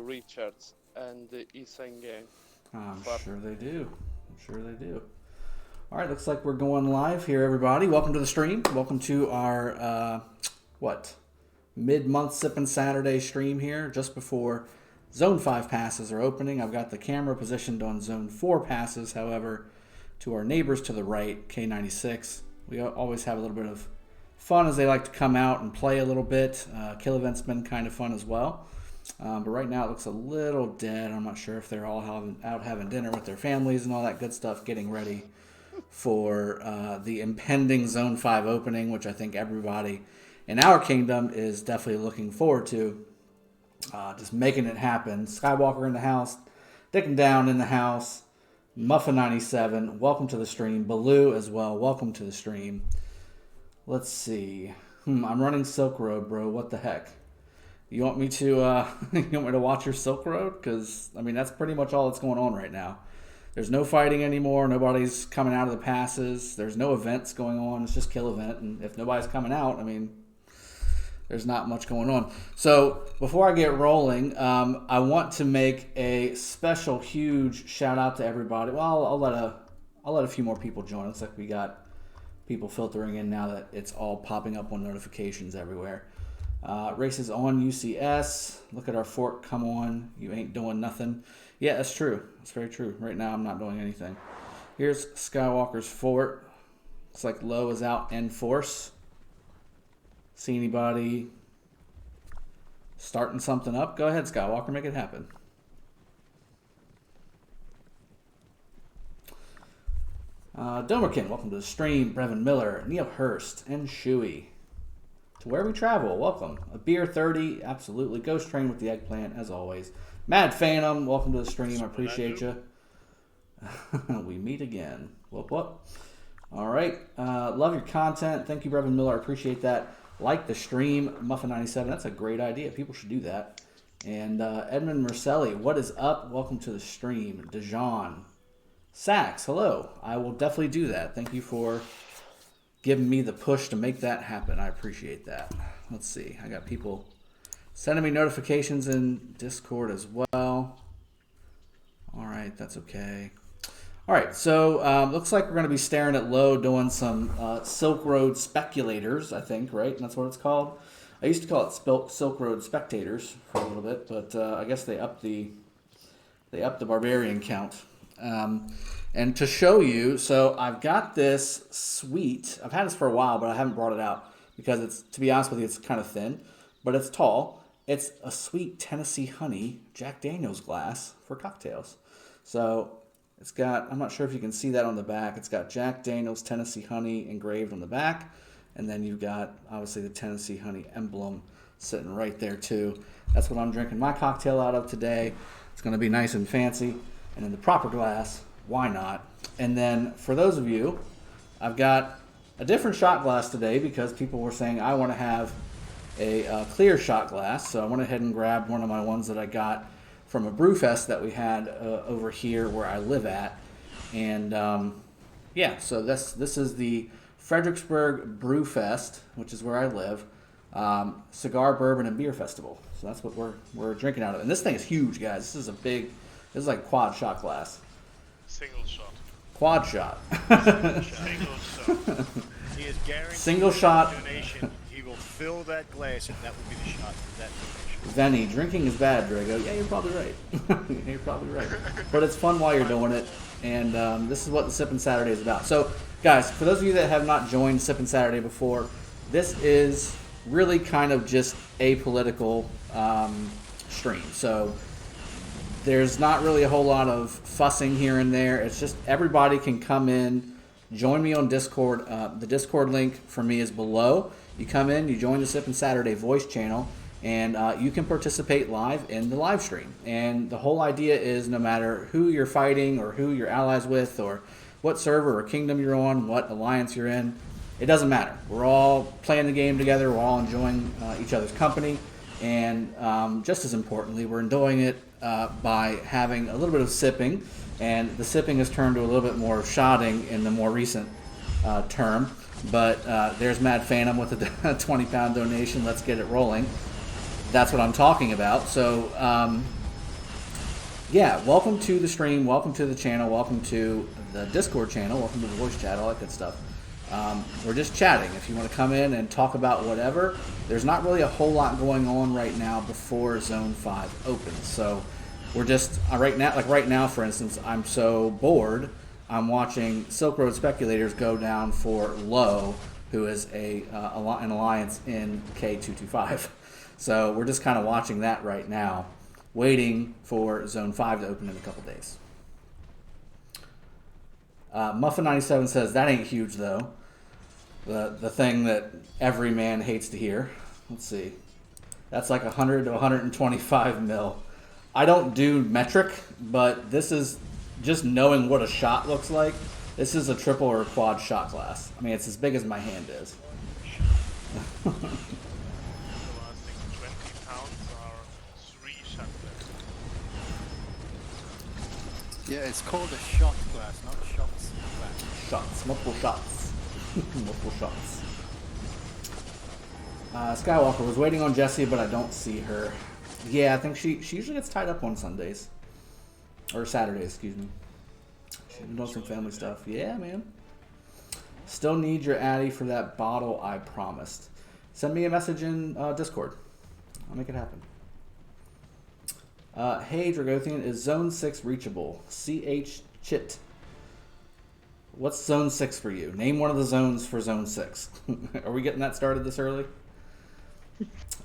Richards and Ethan game. I'm But sure they do. I'm sure they do. All right, looks like we're going live here, everybody. Welcome to the stream. Welcome to our, mid-month Sippin' Saturday stream here, just before Zone 5 passes are opening. I've got the camera positioned on Zone 4 passes, however, to our neighbors to the right, K96. We always have a little bit of fun as they like to come out and play a little bit. Kill event's been kind of fun as well. But right now it looks a little dead. I'm not sure if they're all out having dinner with their families and all that good stuff, getting ready for the impending Zone 5 opening, which I think everybody in our kingdom is definitely looking forward to. Just making it happen. Skywalker in the house, Dick and Down in the house, Muffin97, welcome to the stream. Baloo as well, welcome to the stream. Let's see. I'm running Silk Road, bro. What the heck? You want me to you want me to watch your Silk Road? Because I mean that's pretty much all that's going on right now. There's no fighting anymore. Nobody's coming out of the passes. There's no events going on. It's just kill event, and if nobody's coming out, I mean, there's not much going on. So before I get rolling, I want to make a special, huge shout out to everybody. Well, I'll let a few more people join. Looks like we got people filtering in now that it's all popping up on notifications everywhere. Races on UCS. Look at our fork. Come on, you ain't doing nothing. Yeah, that's true. That's very true. Right now, I'm not doing anything. Here's Skywalker's fort. Looks like Low is out in force. See anybody starting something up? Go ahead, Skywalker. Make it happen. Domerkin, welcome to the stream. Brevin Miller, Neil Hurst, and Shuey. To where we travel, welcome. A beer 30, absolutely. Ghost Train with the eggplant, as always. Mad Phantom, welcome to the stream. I appreciate you. We meet again. Whoop, whoop. All right. Love your content. Thank you, Brevin Miller. I appreciate that. Like the stream, Muffin97. That's a great idea. People should do that. And Edmund Mercelli, what is up? Welcome to the stream. Dejan. Sax, hello. I will definitely do that. Thank you for giving me the push to make that happen. I appreciate that. Let's see. I got people sending me notifications in Discord as well. All right, that's okay. All right, so looks like we're going to be staring at Low doing some Silk Road Speculators, I think, right? And that's what it's called. I used to call it Silk Road Spectators for a little bit, but I guess they upped the barbarian count. And to show you, so I've got this sweet. I've had this for a while, but I haven't brought it out because it's, to be honest with you, it's kind of thin, but it's tall. It's a sweet Tennessee honey Jack Daniel's glass for cocktails. So it's got, I'm not sure if you can see that on the back. It's got Jack Daniel's Tennessee honey engraved on the back. And then you've got, obviously, the Tennessee honey emblem sitting right there, too. That's what I'm drinking my cocktail out of today. It's going to be nice and fancy. And in the proper glass, why not? And then for those of you, I've got a different shot glass today because people were saying I want to have a clear shot glass. So I went ahead and grabbed one of my ones that I got from a brew fest that we had over here where I live at. And yeah, so this is the Fredericksburg Brew Fest, which is where I live, cigar, bourbon, and beer festival. So that's what we're drinking out of. And this thing is huge, guys. This is like quad shot glass. Single shot. Quad shot. Single shot. He is guaranteed Single shot. donation. He will fill that glass, and that will be the shot for that donation. Venny, drinking is bad, Drago. Yeah, you're probably right. You're probably right. But it's fun while you're doing it, and this is what the Sippin' Saturday is about. So, guys, for those of you that have not joined Sippin' Saturday before, this is really kind of just apolitical stream. So there's not really a whole lot of fussing here and there. It's just everybody can come in, join me on Discord. The Discord link for me is below. You come in, you join the Sippin' Saturday voice channel, and you can participate live in the live stream. And the whole idea is no matter who you're fighting or who you're allies with or what server or kingdom you're on, what alliance you're in, it doesn't matter. We're all playing the game together. We're all enjoying each other's company. And just as importantly, we're enjoying it by having a little bit of sipping. And the sipping has turned to a little bit more of shotting in the more recent term. But there's Mad Phantom with a 20-pound donation. Let's get it rolling. That's what I'm talking about. So Yeah, welcome to the stream, welcome to the channel, welcome to the Discord channel, welcome to the voice chat, all that good stuff. We're just chatting. If you want to come in and talk about whatever, there's not really a whole lot going on right now before Zone 5 opens. So we're just, right now, for instance, I'm so bored, I'm watching Silk Road Speculators go down for Low, who is an alliance in K225. So we're just kind of watching that right now, waiting for Zone 5 to open in a couple days. Muffin97 says, that ain't huge, though. The thing that every man hates to hear. Let's see. That's like 100 to 125 mil. I don't do metric, but this is just knowing what a shot looks like. This is a triple or a quad shot glass. I mean, it's as big as my hand is. So I think 20 pounds are 3 shot glass. Yeah, it's called a shot glass, not shots glass. Shots, multiple shots. Multiple shots. Skywalker was waiting on Jessie, but I don't see her. Yeah, I think she usually gets tied up on Sundays. Or Saturdays, excuse me. She's been doing some family stuff. Yeah, man. Still need your Addy for that bottle I promised. Send me a message in Discord. I'll make it happen. Hey, Dragothien, is Zone 6 reachable? CH Chit. What's Zone 6 for you? Name one of the zones for Zone 6. Are we getting that started this early?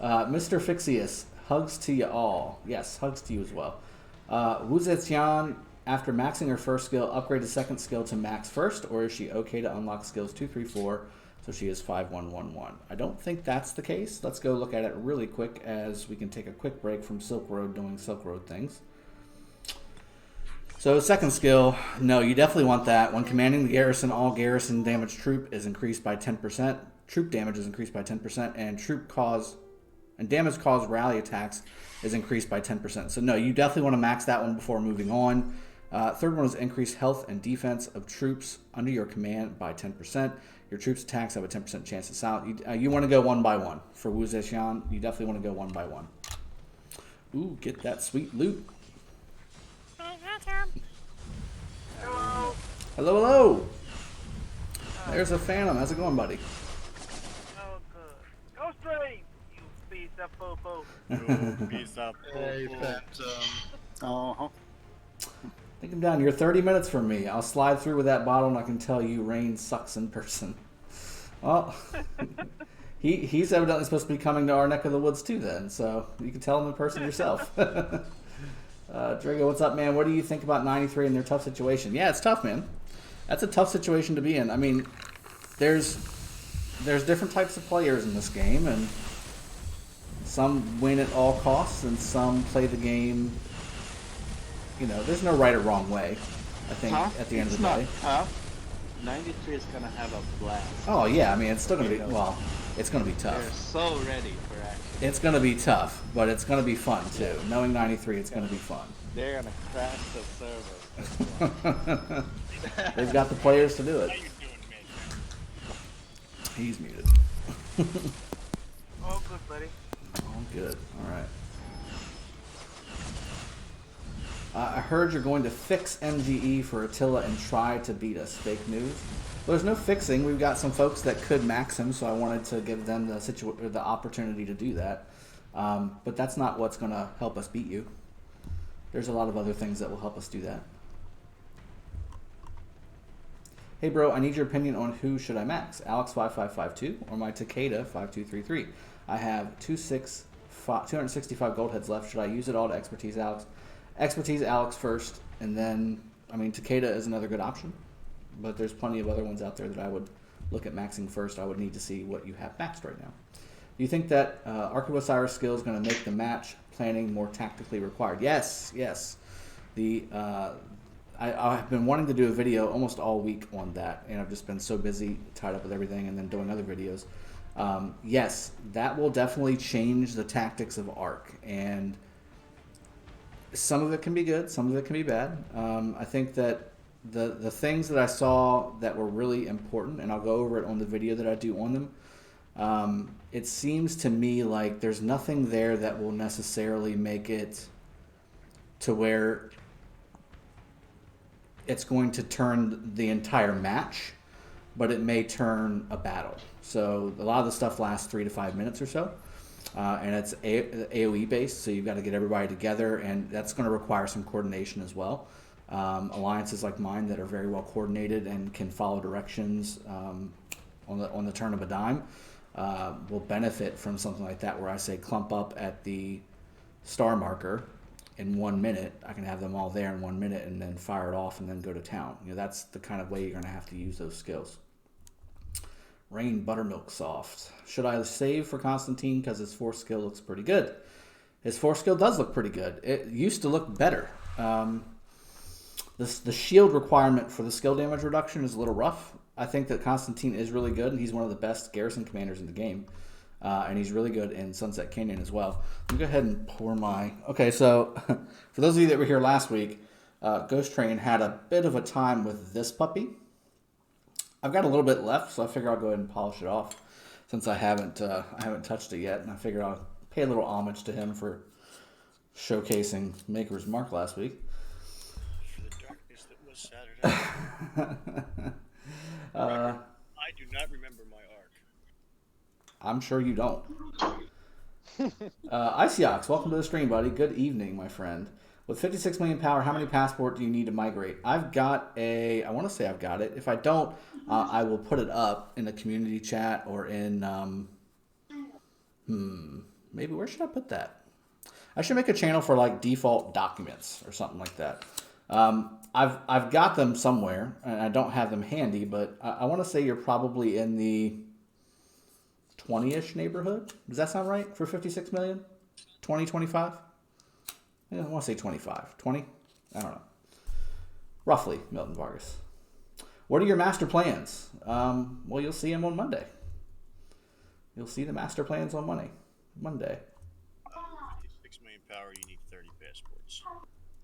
Mr. Fixius, hugs to you all. Yes, hugs to you as well. Wu Zetian, after maxing her first skill, upgrade the second skill to max first, or is she okay to unlock skills 2, 3, 4, so she is 5, 1, 1, 1? I don't think that's the case. Let's go look at it really quick as we can take a quick break from Silk Road doing Silk Road things. So second skill, no, you definitely want that. When commanding the garrison, all garrison damage troop is increased by 10%. Troop damage is increased by 10%, and damage caused rally attacks is increased by 10%. So no, you definitely want to max that one before moving on. Third one is increase health and defense of troops under your command by 10%. Your troops' attacks have a 10% chance to silence. You want to go one by one. For Wu Zetian, you definitely want to go one by one. Ooh, get that sweet loot. Hello. Hello, hello. There's a Phantom. How's it going, buddy? Oh, good. Go straight, you piece of poo-poo. Hey, Phantom. Uh-huh. Take him down. You're 30 minutes from me. I'll slide through with that bottle, and I can tell you Rain sucks in person. Well, he's evidently supposed to be coming to our neck of the woods too then, so you can tell him in person yourself. Drago, what's up, man? What do you think about 93 and their tough situation? Yeah, it's tough, man. That's a tough situation to be in. I mean, there's different types of players in this game, and some win at all costs, and some play the game. You know, there's no right or wrong way, I think, at the end of the day. 93 is going to have a blast. Oh, yeah, I mean, it's still going to be, well, it's going to be They're tough. so ready for action. It's going to be tough, but it's going to be fun, too. Knowing 93, it's going to be fun. They're going to crash the server. They've got the players to do it. How you doing, mate? He's muted. All good, buddy. All good. All right. I heard you're going to fix MGE for Attila and try to beat us. Fake news. Well, there's no fixing. We've got some folks that could max him, so I wanted to give them the opportunity to do that. But that's not what's going to help us beat you. There's a lot of other things that will help us do that. Hey, bro, I need your opinion on who should I max, Alex5552 or my Takeda5233. I have 265 gold heads left. Should I use it all to expertise Alex? Expertise Alex first, and then, I mean, Takeda is another good option, but there's plenty of other ones out there that I would look at maxing first. I would need to see what you have maxed right now. Do you think that Arquebus skill is going to make the match planning more tactically required? Yes, yes. I've been wanting to do a video almost all week on that, and I've just been so busy, tied up with everything, and then doing other videos. Yes, that will definitely change the tactics of Arc, and some of it can be good, some of it can be bad. I think that the things that I saw that were really important, and I'll go over it on the video that I do on them, it seems to me like there's nothing there that will necessarily make it to where it's going to turn the entire match, but it may turn a battle. So a lot of the stuff lasts 3 to 5 minutes or so, and it's AoE based, so you've got to get everybody together, and that's going to require some coordination as well. Alliances like mine that are very well coordinated and can follow directions on the turn of a dime will benefit from something like that, where I say clump up at the star marker in 1 minute. I can have them all there in 1 minute and then fire it off and then go to town. That's the kind of way you're going to have to use those skills. Rain Buttermilk Soft. Should I save for Constantine because his 4th skill looks pretty good? His 4th skill does look pretty good. It used to look better. The shield requirement for the skill damage reduction is a little rough. I think that Constantine is really good, and he's one of the best garrison commanders in the game. And he's really good in Sunset Canyon as well. Let me go ahead and pour my... Okay, so for those of you that were here last week, Ghost Train had a bit of a time with this puppy. I've got a little bit left, so I figure I'll go ahead and polish it off since I haven't touched it yet. And I figure I'll pay a little homage to him for showcasing Maker's Mark last week. For the darkness that was Saturday. I do not remember my arc. I'm sure you don't. Icyox, welcome to the stream, buddy. Good evening, my friend. With 56 million power, how many passport do you need to migrate? I've got I want to say I've got it. If I don't, I will put it up in a community chat or in, maybe where should I put that? I should make a channel for like default documents or something like that. I've got them somewhere, and I don't have them handy, but I want to say you're probably in the 20-ish neighborhood. Does that sound right for 56 million? 20, 25? Yeah, I want to say 25. 20? I don't know. Roughly, Milton Vargas. What are your master plans? Well, you'll see them on Monday. You'll see the master plans on Monday. 6 million power, you need 30 passports.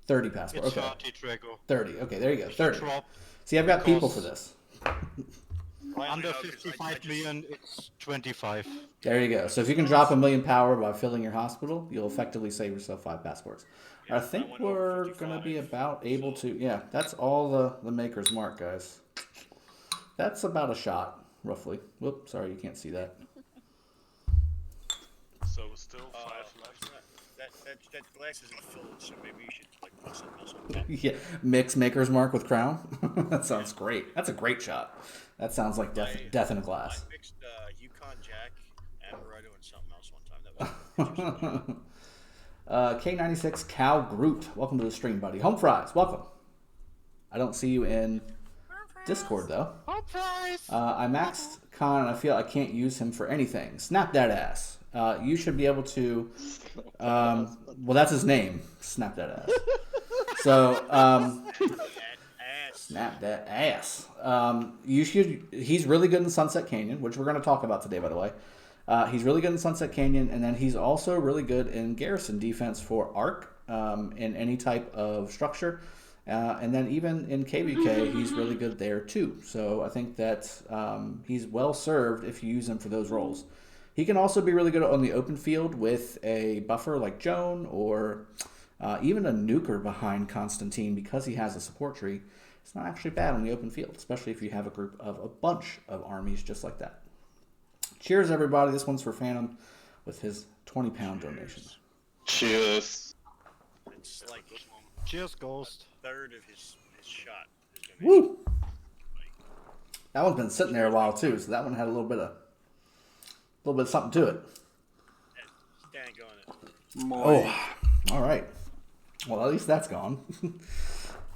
30 passports. It's Okay. 30, Drago. 30. Okay, there you go. 30. Drop. See, I've got people for Because- this. Under 55 million, it's 25. There you go. So if you can drop 1 million power by filling your hospital, you'll effectively save yourself 5 passports. Yeah, I think I went over we're going to be 55, about able to... Yeah, that's all the Maker's Mark, guys. That's about a shot, roughly. Whoop, sorry, you can't see that. So still 5 left. That glass isn't filled, so maybe you should like put something else on top. Yeah, mix Maker's Mark with Crown. That sounds great. That's a great shot. That sounds like death in a glass. I mixed Yukon Jack, Amaretto, and something else one time. That was K96 Cal Groot. Welcome to the stream, buddy. Home Fries, welcome. I don't see you in Discord, though. I maxed Khan, and I feel I can't use him for anything. Snap that ass. You should be able to... well, that's his name. Snap that ass. So... Snap that ass. He's really good in Sunset Canyon, which we're going to talk about today, by the way. He's really good in Sunset Canyon, and then he's also really good in garrison defense for ARC in any type of structure. And then even in KBK, he's really good there too. So I think that he's well served if you use him for those roles. He can also be really good on the open field with a buffer like Joan or even a nuker behind Constantine because he has a support tree. It's not actually bad on the open field, especially if you have a group of a bunch of armies just like that. Cheers, everybody. This one's for Phantom with his 20-pound donation. Cheers. It's like Cheers, Ghost. a third of his shot. Woo! That one's been sitting there a while too, so that one had a little bit of something to it. Stank on it. Oh, all right. Well, at least that's gone.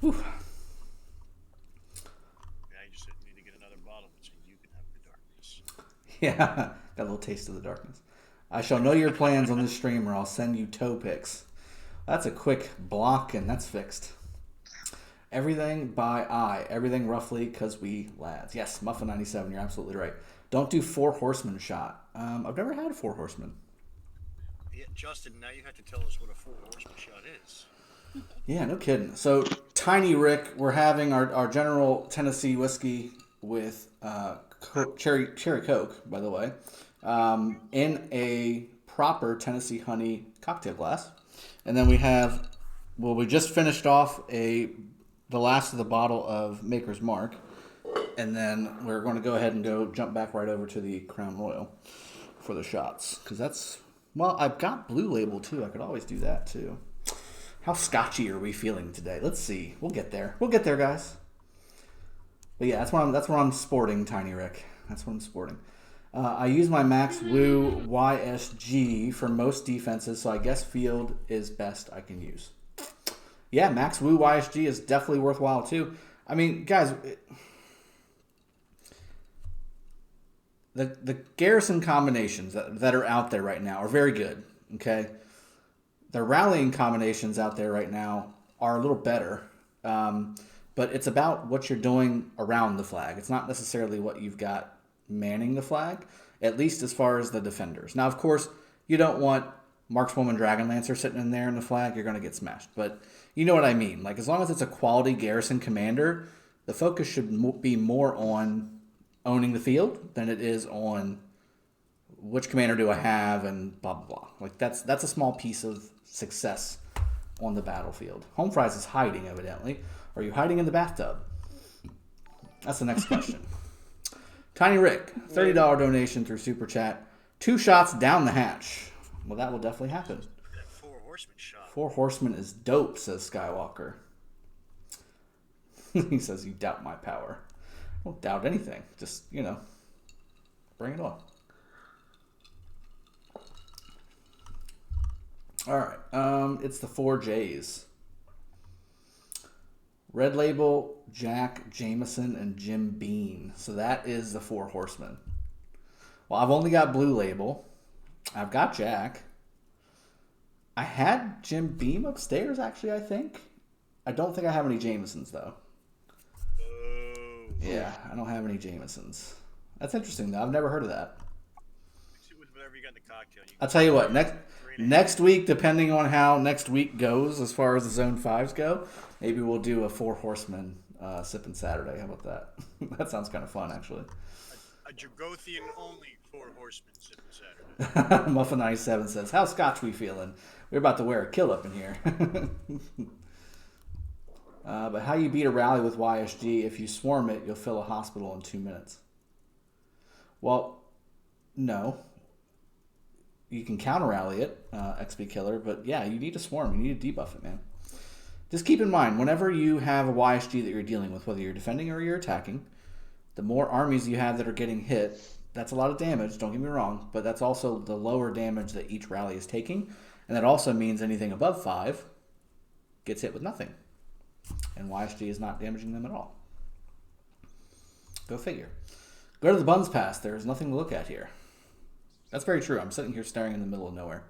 Whew. Now you just need to get another bottle so you can have the darkness. Yeah, got a little taste of the darkness. I shall know your plans on this stream, or I'll send you toe pics. That's a quick block, and that's fixed. Everything by eye. Everything roughly, because we lads. Yes, Muffin97, you're absolutely right. Don't do 4 horsemen shot. I've never had a 4 horsemen. Yeah, Justin, now you have to tell us what a 4 horseman shot is. Yeah, no kidding. So, Tiny Rick, we're having our General Tennessee whiskey with cherry Coke, by the way, in a proper Tennessee honey cocktail glass. And then we have Well, we just finished off the last of the bottle of Maker's Mark, and then we're going to go ahead and jump back right over to the Crown Royal for the shots, because that's, well, I've got Blue Label too. I could always do that too. How scotchy are we feeling today? Let's see. We'll get there. We'll get there, guys. But yeah, that's what I'm sporting, Tiny Rick. That's what I'm sporting. I use my Max Wu YSG for most defenses, so I guess field is best I can use. Yeah, Max Wu YSG is definitely worthwhile too. I mean, guys, the garrison combinations that are out there right now are very good, okay? The rallying combinations out there right now are a little better, but it's about what you're doing around the flag. It's not necessarily what you've got manning the flag, at least as far as the defenders. Now, of course, you don't want Markswoman Dragonlancer sitting in there in the flag. You're going to get smashed, but you know what I mean. Like, as long as it's a quality garrison commander, the focus should be more on owning the field than it is on which commander do I have and blah, blah, blah. Like, that's a small piece of success on the battlefield. Home Fries is hiding, evidently. Are you hiding in the bathtub? That's the next question. Tiny Rick, $30 donation through Super Chat. 2 shots down the hatch. Well, that will definitely happen. That 4 horseman shot. 4 horsemen is dope, says Skywalker. He says, you doubt my power. I don't doubt anything. Just, bring it on. All right. It's the 4 J's. Red Label, Jack, Jameson, and Jim Beam. So that is the 4 horsemen. Well, I've only got Blue Label. I've got Jack. I had Jim Beam upstairs, actually, I think. I don't think I have any Jamesons, though. Yeah, I don't have any Jamesons. That's interesting, though. I've never heard of that. Whatever you got in the cocktail. I'll tell you what, next week, depending on how next week goes as far as the Zone 5s go, maybe we'll do a 4 horsemen Sippin' Saturday. How about that? That sounds kind of fun, actually. A Dragothien only 4 horsemen Sippin' Saturday. Muffin 97 says, how Scotch we feeling? We're about to wear a kill up in here. But how you beat a rally with YSG, if you swarm it, you'll fill a hospital in 2 minutes. Well, no. You can counter-rally it, XP Killer, but yeah, you need to swarm. You need to debuff it, man. Just keep in mind, whenever you have a YSG that you're dealing with, whether you're defending or you're attacking, the more armies you have that are getting hit, that's a lot of damage, don't get me wrong, but that's also the lower damage that each rally is taking, and that also means anything above 5 gets hit with nothing. And YSG is not damaging them at all. Go figure. Go to the Buns Pass. There's nothing to look at here. That's very true. I'm sitting here staring in the middle of nowhere.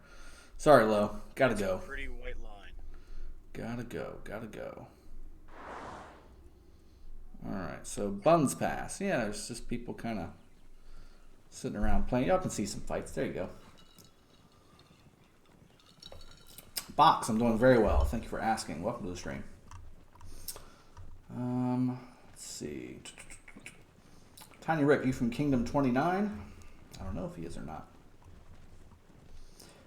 Sorry, Lo. Gotta go. Pretty white line. Gotta go. Alright, so Buns Pass. Yeah, there's just people kind of sitting around playing. Y'all can see some fights. There you go. Box, I'm doing very well. Thank you for asking. Welcome to the stream. Let's see. Tiny Rick, you from Kingdom 29? I don't know if he is or not.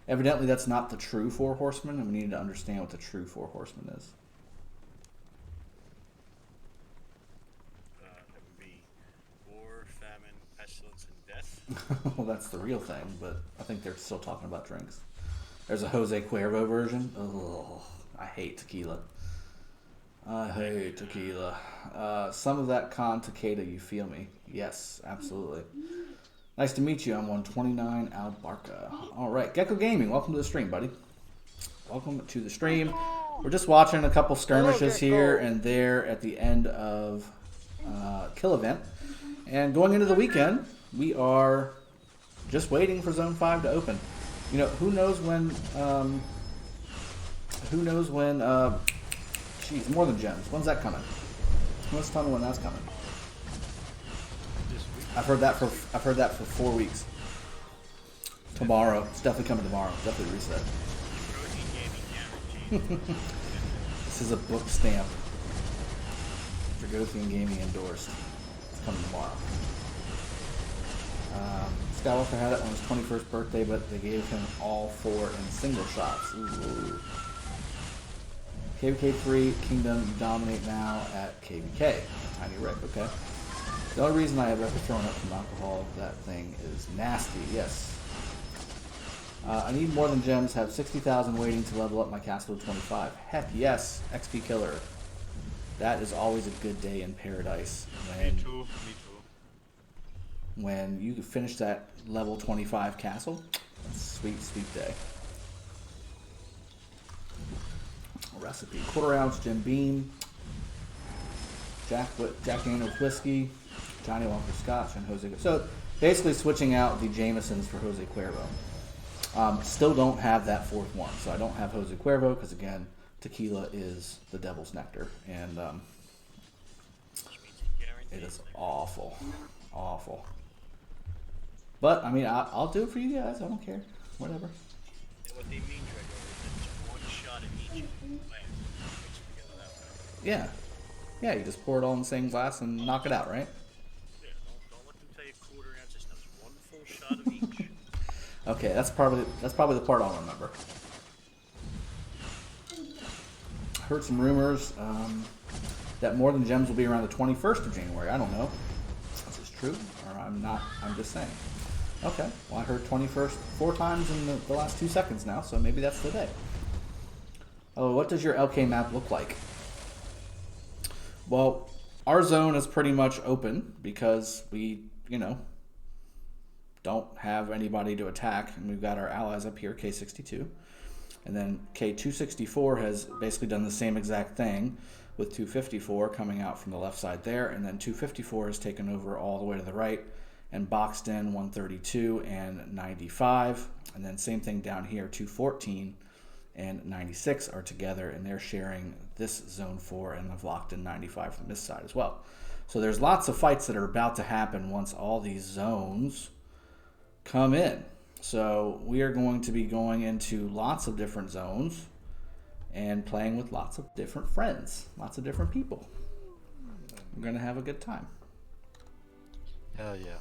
Evidently, that's not the true 4 horsemen, and we need to understand what the true 4 horsemen is. That would be war, famine, pestilence, and death. Well, that's the real thing, but I think they're still talking about drinks. There's a Jose Cuervo version. Oh, I hate tequila. Some of that con Takeda, you feel me? Yes, absolutely. Nice to meet you. I'm 129 Albarca. All right, Gecko Gaming, welcome to the stream, buddy. Welcome to the stream. We're just watching a couple skirmishes here and there at the end of Kill Event. And going into the weekend, we are just waiting for Zone 5 to open. You know, who knows when, geez, more than gems. When's that coming? Let's tell me when that's coming. I've heard that for 4 weeks. Tomorrow. It's definitely coming tomorrow. Definitely reset. This is a book stamp. Dragothien Gaming endorsed. It's coming tomorrow. Skywalker had it on his 21st birthday, but they gave him all 4 in single shots. Ooh. KVK 3, Kingdom, you dominate now at KVK. Tiny Rick, okay. The only reason I have Rick throwing up from alcohol, that thing is nasty, yes. I need more than gems, have 60,000 waiting to level up my castle to 25. Heck yes, XP killer. That is always a good day in paradise. Me too. When you finish that level 25 castle, that's a sweet, sweet day. Recipe: 1/4 ounce Jim Beam, Jack Daniels whiskey, Johnny Walker Scotch, and Jose. So basically switching out the Jamesons for Jose Cuervo. Still don't have that fourth one, so I don't have Jose Cuervo because again, tequila is the devil's nectar, and it is awful, awful. But I mean, I'll do it for you guys. I don't care, whatever. And what they mean, Drago, is it's one shot of each. Yeah, yeah. You just pour it all in the same glass and knock it out, right? Yeah, don't let them tell you 1/4 ounces. That's one full shot of each. Okay, that's probably the part I'll remember. Heard some rumors that More Than Gems will be around the 21st of January. I don't know. Is this true? Or I'm not. I'm just saying. Okay. Well, I heard 21st 4 times in the last 2 seconds now, so maybe that's the day. Oh, what does your LK map look like? Well, our zone is pretty much open because we, don't have anybody to attack, and we've got our allies up here, K62. And then K264 has basically done the same exact thing with 254 coming out from the left side there, and then 254 has taken over all the way to the right and boxed in 132 and 95. And then same thing down here, 214 and 96 are together, and they're sharing this zone 4, and have locked in 95 from this side as well. So there's lots of fights that are about to happen once all these zones come in. So we are going to be going into lots of different zones and playing with lots of different friends, lots of different people. We're going to have a good time. Hell yeah.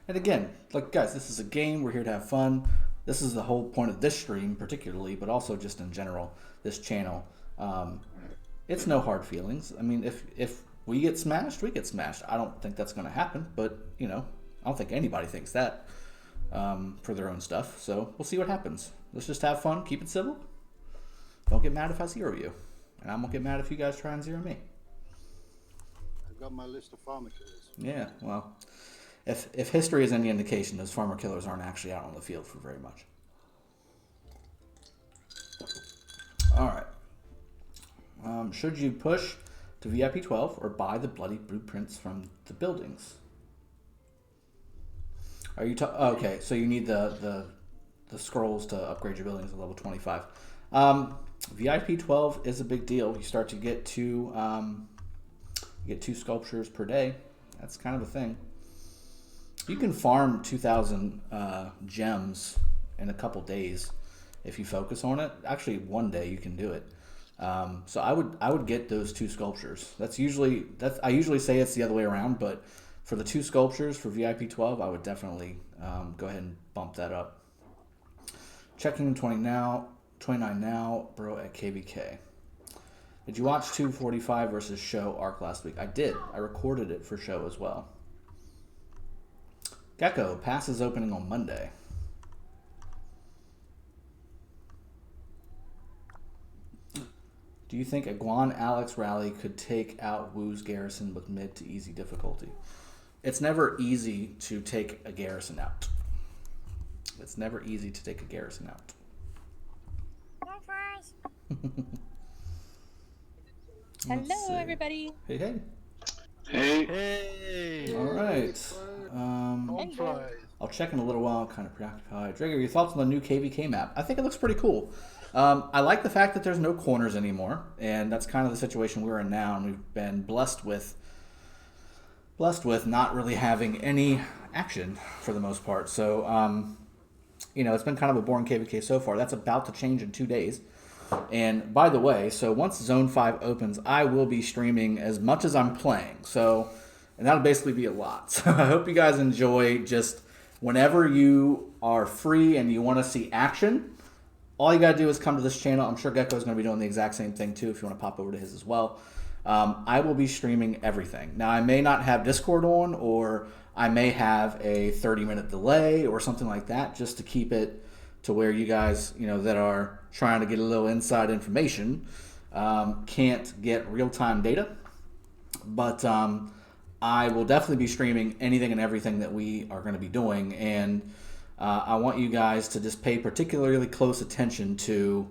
And again, like guys, this is a game. We're here to have fun. This is the whole point of this stream particularly, but also just in general, this channel. It's no hard feelings. I mean, if we get smashed, we get smashed. I don't think that's going to happen, but, I don't think anybody thinks that for their own stuff. So we'll see what happens. Let's just have fun, keep it civil. Don't get mad if I zero you. And I won't get mad if you guys try and zero me. I've got my list of farmer killers. Yeah, well, if history is any indication, those farmer killers aren't actually out on the field for very much. All right. Should you push to VIP 12 or buy the bloody blueprints from the buildings? Are you okay? So you need the scrolls to upgrade your buildings to level 25. VIP 12 is a big deal. You start to get two sculptures per day. That's kind of a thing. You can farm 2,000 gems in a couple days if you focus on it. Actually, one day you can do it. So I would get those 2 sculptures. I usually say it's the other way around, but for the 2 sculptures for VIP 12, I would definitely go ahead and bump that up. Checking 29 now, bro, at KVK. Did you watch 245 versus show ARC last week? I did. I recorded it for show as well. Gecko, pass is opening on Monday. Do you think a Guan Alex rally could take out Wu's garrison with mid to easy difficulty? It's never easy to take a garrison out. It's never easy to take a garrison out. Hello, everybody. Hey, hey. Hey. Hey! All right. I'll check in a little while. I'm kind of preoccupied. Drago, your thoughts on the new KVK map? I think it looks pretty cool. I like the fact that there's no corners anymore, and that's kind of the situation we're in now, and we've been blessed with not really having any action for the most part. So, it's been kind of a boring KVK so far. That's about to change in 2 days. And by the way, so once Zone 5 opens, I will be streaming as much as I'm playing. So, and that'll basically be a lot. So I hope you guys enjoy just whenever you are free and you want to see action, all you got to do is come to this channel. I'm sure Gecko's going to be doing the exact same thing too if you want to pop over to his as well. I will be streaming everything. Now, I may not have Discord on, or I may have a 30-minute delay or something like that, just to keep it to where you guys, that are trying to get a little inside information, can't get real-time data. But I will definitely be streaming anything and everything that we are going to be doing, and I want you guys to just pay particularly close attention to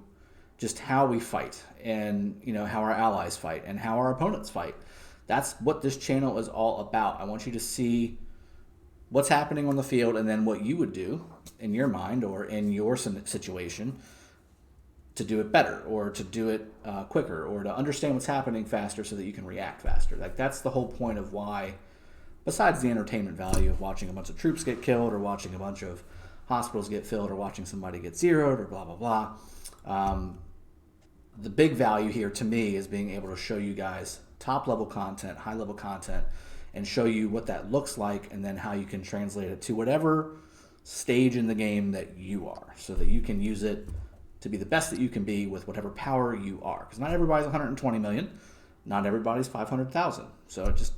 just how we fight, and how our allies fight, and how our opponents fight. That's what this channel is all about. I want you to see what's happening on the field, and then what you would do in your mind or in your situation to do it better, or to do it quicker, or to understand what's happening faster so that you can react faster. Like, that's the whole point of why, besides the entertainment value of watching a bunch of troops get killed, or watching a bunch of hospitals get filled, or watching somebody get zeroed, or blah, blah, blah. The big value here to me is being able to show you guys top-level content, high-level content, and show you what that looks like, and then how you can translate it to whatever stage in the game that you are, so that you can use it to be the best that you can be with whatever power you are. Because not everybody's 120 million, not everybody's 500,000. So just,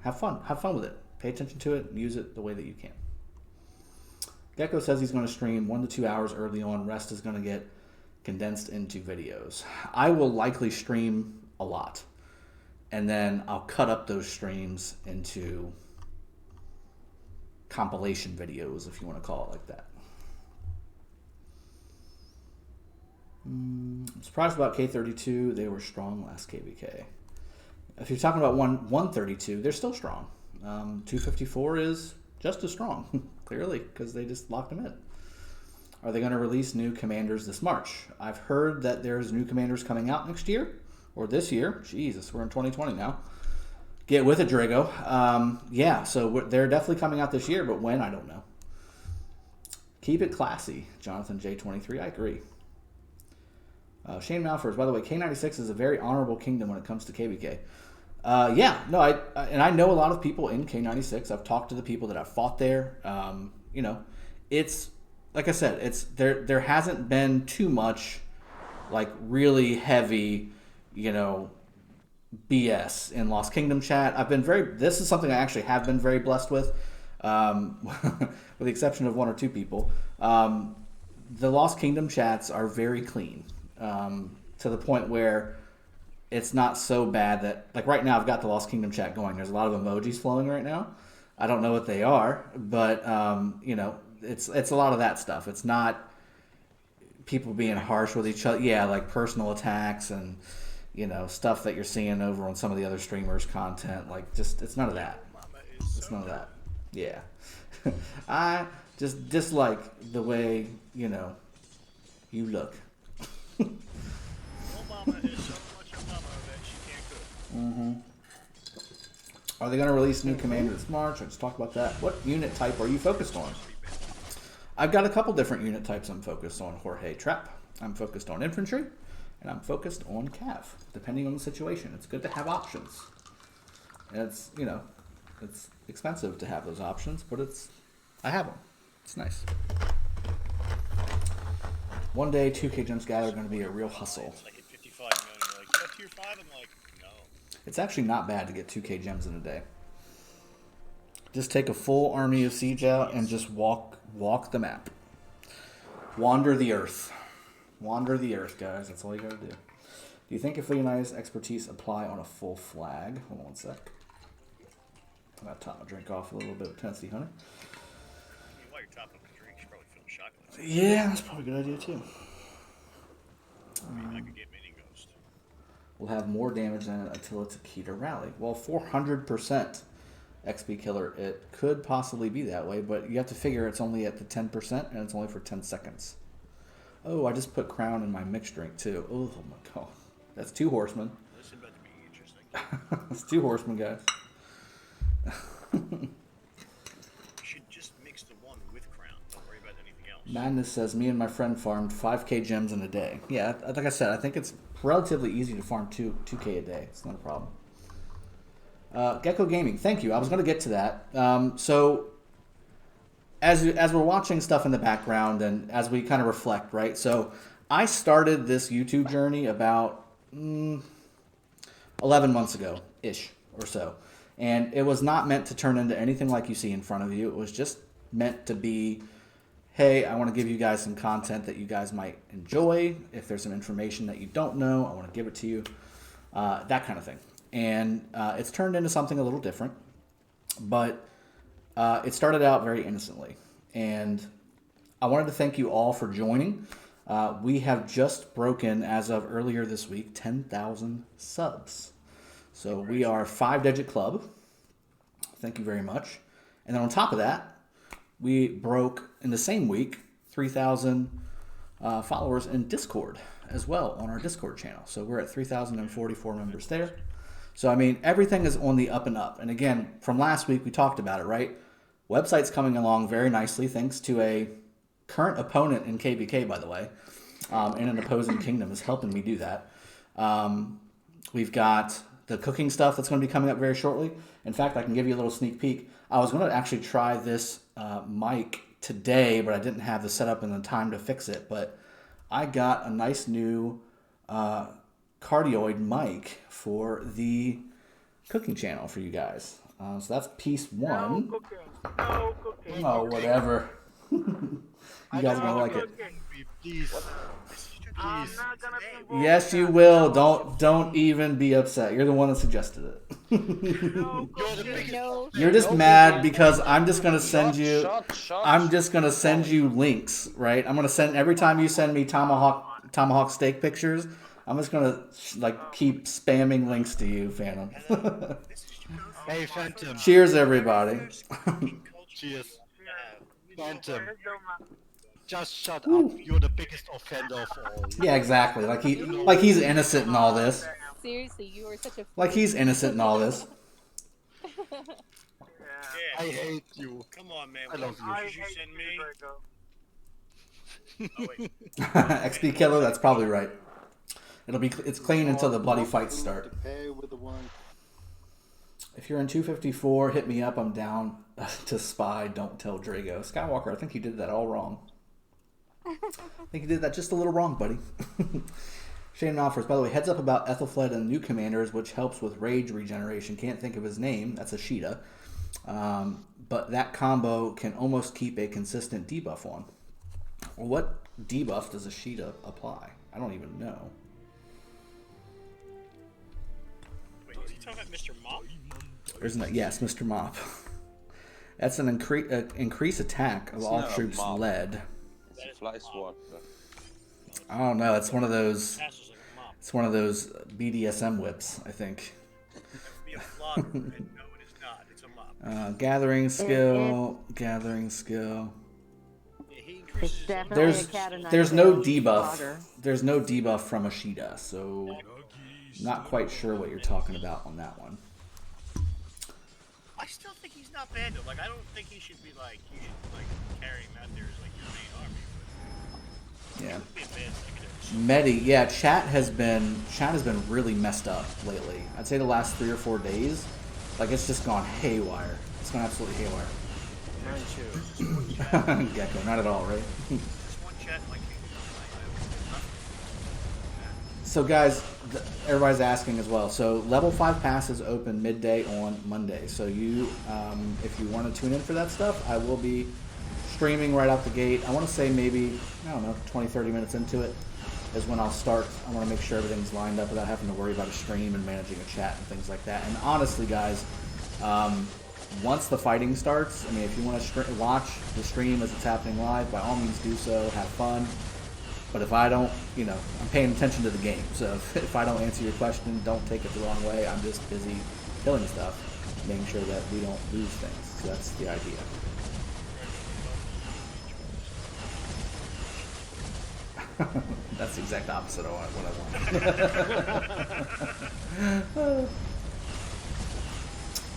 have fun. Have fun with it. Pay attention to it and use it the way that you can. Gecko says he's going to stream 1 to 2 hours early on. Rest is going to get condensed into videos. I will likely stream a lot, and then I'll cut up those streams into compilation videos, if you want to call it like that. I'm surprised about K32. They were strong last KVK. If you're talking about 132, they're still strong. 254 is just as strong, clearly, because they just locked them in. Are they going to release new commanders this March? I've heard that there's new commanders coming out next year, or this year. Jesus, we're in 2020 now. Get with it, Drago. Yeah, so they're definitely coming out this year, but when, I don't know. Keep it classy, Jonathan J23. I agree. Shane Malfors, by the way, K96 is a very honorable kingdom when it comes to KVK. Yeah, no, I know a lot of people in K96. I've talked to the people that have fought there. It's, like I said, there hasn't been too much like really heavy, BS in Lost Kingdom chat. This is something I actually have been very blessed with the exception of 1 or 2 people. The Lost Kingdom chats are very clean, to the point where it's not so bad that, like right now I've got the Lost Kingdom chat going. There's a lot of emojis flowing right now. I don't know what they are, but it's a lot of that stuff. It's not people being harsh with each other. Yeah, like personal attacks and stuff that you're seeing over on some of the other streamers' content. Like, just, it's none of that. It's none of that. Yeah. I just dislike the way, you look. Obama is so much a mama that she can't cook. Mm-hmm. Are they going to release new commander this March? Let's talk about that. What unit type are you focused on? I've got a couple different unit types I'm focused on. Jorge Trap. I'm focused on infantry. And I'm focused on cav, depending on the situation. It's good to have options. And it's, it's expensive to have those options, but I have them. It's nice. One day, 2K Gems Gather are going to be a real hustle. It's like at 55 million, you're like, tier 5? I'm like, no. It's actually not bad to get 2K Gems in a day. Just take a full army of siege out and just walk the map. Wander the earth. Wander the earth, guys. That's all you gotta do. Do you think if Leonidas' expertise apply on a full flag? Hold on one sec. I'm gonna top my drink off a little bit with Tennessee honey. While you're topping up a drink, you should probably fill a shotgun. Yeah, that's probably a good idea too. I mean, I could get mini ghost. We'll have more damage than it until it's a key to rally. Well, 400% XP killer. It could possibly be that way, but you have to figure it's only at the 10% and it's only for 10 seconds. Oh, I just put crown in my mixed drink too. Oh my god. That's 2 horsemen. This is about to be interesting. That's 2 horsemen, guys. You should just mix the one with crown. Don't worry about anything else. Madness says, me and my friend farmed 5k gems in a day. Yeah, like I said, I think it's relatively easy to farm 2k a day. It's not a problem. Gecko Gaming, thank you. I was going to get to that. So, as we're watching stuff in the background and as we kind of reflect, right? So, I started this YouTube journey about 11 months ago, ish, or so. And it was not meant to turn into anything like you see in front of you. It was just meant to be, hey, I want to give you guys some content that you guys might enjoy. If there's some information that you don't know, I want to give it to you. That kind of thing. And it's turned into something a little different. But it started out very innocently. And I wanted to thank you all for joining. We have just broken, as of earlier this week, 10,000 subs. So we are a 5-digit club. Thank you very much. And then on top of that, we broke, in the same week, 3,000 followers in Discord as well on our Discord channel. So we're at 3,044 members there. So, I mean, everything is on the up and up. And again, from last week, we talked about it, right? Website's coming along very nicely thanks to a current opponent in KVK, by the way, in an opposing kingdom is helping me do that. We've got the cooking stuff that's going to be coming up very shortly. In fact, I can give you a little sneak peek. I was going to actually try this mic today, but I didn't have the setup and the time to fix it. But I got a nice new cardioid mic for the cooking channel for you guys. So that's piece one. No cooking. No cooking. Oh, whatever. You guys are going to like it. Please. I'm Please. not gonna be involved Yes, in you that. will. Don't even be upset. You're the one that suggested it. No You're the cooking. biggest. No. You're just mad because I'm just gonna send you. Shut. I'm just gonna send you links, right? I'm gonna send every time you send me tomahawk steak pictures. I'm just gonna like keep spamming links to you, Phantom. Hey, Phantom. Cheers, everybody. Cheers. Yeah. Phantom. Let's do my- Just shut up. You're the biggest offender of all. Yeah, exactly. Like he's innocent in all this. Seriously, you are such a. Like he's innocent in all this. Yeah. Yeah. I hate you. Come on, man. I love you. I What did you hate send you, me? Drago. Oh, wait. XP killer. That's probably right. It's clean until the bloody fights start. To pay with the one. If you're in 254, hit me up. I'm down to spy. Don't tell Drago. Skywalker, I think you did that all wrong. I think you did that just a little wrong, buddy. Shane offers, by the way, heads up about Ethelfled and new commanders, which helps with rage regeneration. Can't think of his name. That's a Sheeta. But that combo can almost keep a consistent debuff on. What debuff does a Sheeta apply? I don't even know. Wait, is he talking about Mr. Mop? Isn't it? Yes, Mr. Mop. That's an increase attack of all not a troops mop. led. It's a fly swat. I don't know. It's one of those. Passes like a mop. It's one of those BDSM whips, I think. That would be a flogger, and no, it is not. It's a mop. Gathering skill. Gathering skill. Yeah, he It's increases his definitely There's a cat and there's I no tail debuff. slaughter. There's no debuff from a Sheeta, so not quite sure what you're talking about on that one. I still think he's not bad though. Like I don't think he should be like you should like carry him out there as like your main army. But Yeah. he would be a bad secondary. Medi, yeah, chat has been really messed up lately. I'd say the last 3 or 4 days, like it's just gone haywire. It's gone absolutely haywire. Gecko, not at all, right? Just one chat like So guys, everybody's asking as well. So level 5 passes open midday on Monday. So you, if you want to tune in for that stuff, I will be streaming right out the gate. I want to say maybe, I don't know, 20, 30 minutes into it is when I'll start. I want to make sure everything's lined up without having to worry about a stream and managing a chat and things like that. And honestly, guys, once the fighting starts, I mean, if you want to watch the stream as it's happening live, by all means do so. Have fun. But if I don't, you know, I'm paying attention to the game. So if I don't answer your question, don't take it the wrong way. I'm just busy killing stuff, making sure that we don't lose things. So that's the idea. That's the exact opposite of what I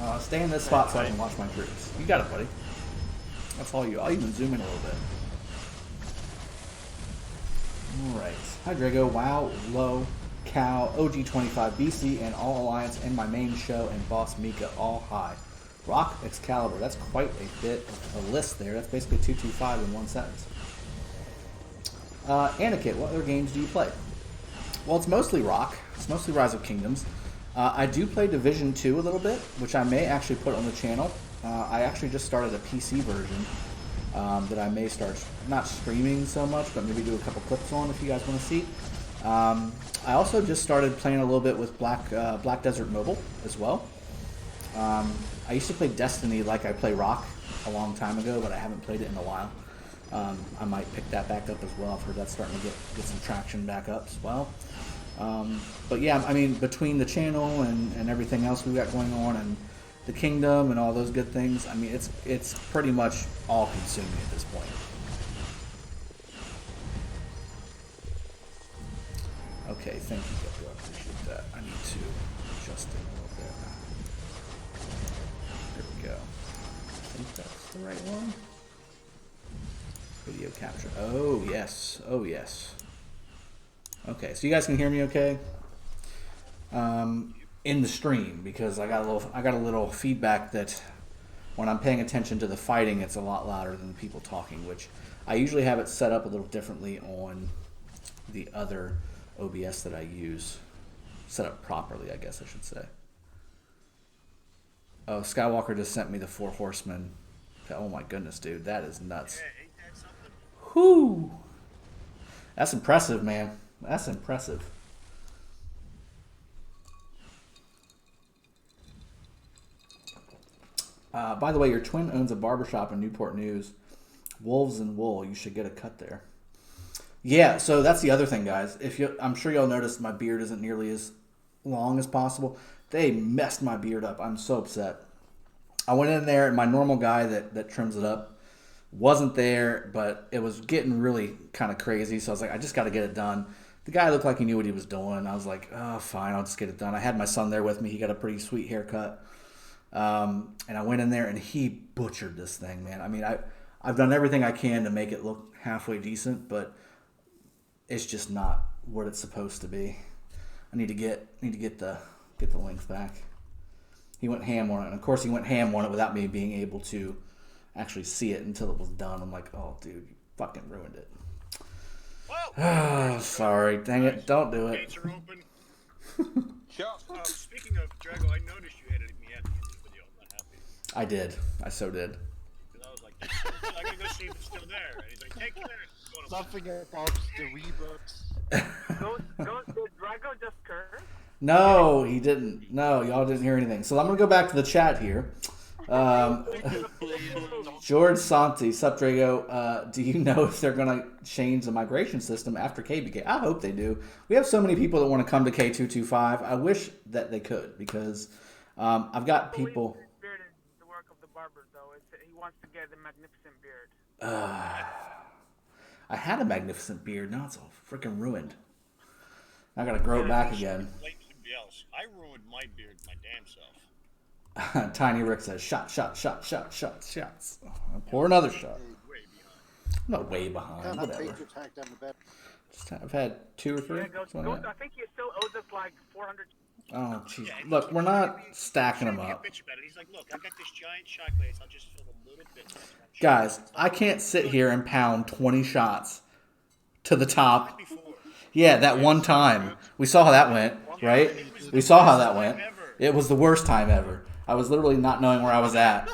want. Stay in this spot so I can watch my troops. You got it, buddy. That's all you. I'll even zoom in a little bit. Alright. Hi, Drago. WoW, Low, Cow, OG25, BC, and All Alliance, and my main show, and Boss Mika, all high. RoK, Excalibur. That's quite a bit of a list there. That's basically 225 in one sentence. Aniket, what other games do you play? Well, it's mostly RoK. It's mostly Rise of Kingdoms. I do play Division 2 a little bit, which I may actually put on the channel. I actually just started a PC version that I may start, not streaming so much, but maybe do a couple clips on if you guys want to see. I also just started playing a little bit with Black Desert Mobile as well. I used to play Destiny like I play RoK a long time ago, but I haven't played it in a while. I might pick that back up as well. I've heard that's starting to get some traction back up as well. But yeah, I mean, between the channel and everything else we've got going on, and the kingdom and all those good things, I mean, it's pretty much all consuming at this point. Okay, thank you, Gecko. I appreciate that. I need to adjust it a little bit. There we go. I think that's the right one. Video capture. Oh, yes. Oh, yes. Okay, so you guys can hear me okay? In the stream, because I got a little feedback that when I'm paying attention to the fighting, it's a lot louder than the people talking, which I usually have it set up a little differently on the other OBS that I use. Set up properly, I guess I should say. Oh, Skywalker just sent me the 4 Horsemen. Oh my goodness, dude, that is nuts. Yeah, ain't that something? Whoo! That's impressive, man. That's impressive. By the way, your twin owns a barbershop in Newport News. Wolves and Wool. You should get a cut there. Yeah, so that's the other thing, guys. I'm sure y'all noticed my beard isn't nearly as long as possible. They messed my beard up. I'm so upset. I went in there, and my normal guy that trims it up wasn't there, but it was getting really kind of crazy. So I was like, I just got to get it done. The guy looked like he knew what he was doing. I was like, oh, fine, I'll just get it done. I had my son there with me. He got a pretty sweet haircut. And I went in there, and he butchered this thing, man. I mean, I've done everything I can to make it look halfway decent, but it's just not what it's supposed to be. I need to get the length back. He went ham on it, and of course he went ham on it without me being able to actually see it until it was done. I'm like, oh, dude, you fucking ruined it. Well, sorry, dang it, don't do it. gates are open. Speaking of Drago, I noticed you edited me at the end of the video. I'm not happy. I did. I so did. Because I was like, I'm gonna go see if it's still there. And he's like, take care. Something about the rebirths. Did Drago just curse? No, he didn't. No, y'all didn't hear anything. So I'm going to go back to the chat here. George Santi, sup Drago, do you know if they're going to change the migration system after KBK? I hope they do. We have so many people that want to come to K225. I wish that they could, because I've got people... Beard is the work of the barber, though. He wants to get the magnificent beard. I had a magnificent beard. Now it's all freaking ruined. I got to grow it back again. Blame somebody else. I ruined my beard my damn self. Tiny Rick says, shots. Pour another shot. Way behind. I'm not way behind. Can't Whatever. beat your attack down the bed. I've had 2 or 3. Yeah, I think he still owes us like 400. Oh, jeez. Look, we're not stacking them up. Bitch about it. He's like, look, I got this giant shot glaze. I'll just fill a little bit. Guys, I can't sit here and pound 20 shots to the top. Yeah, that one time. We saw how that went, right? We saw how that went. It was the worst time ever. I was literally not knowing where I was at.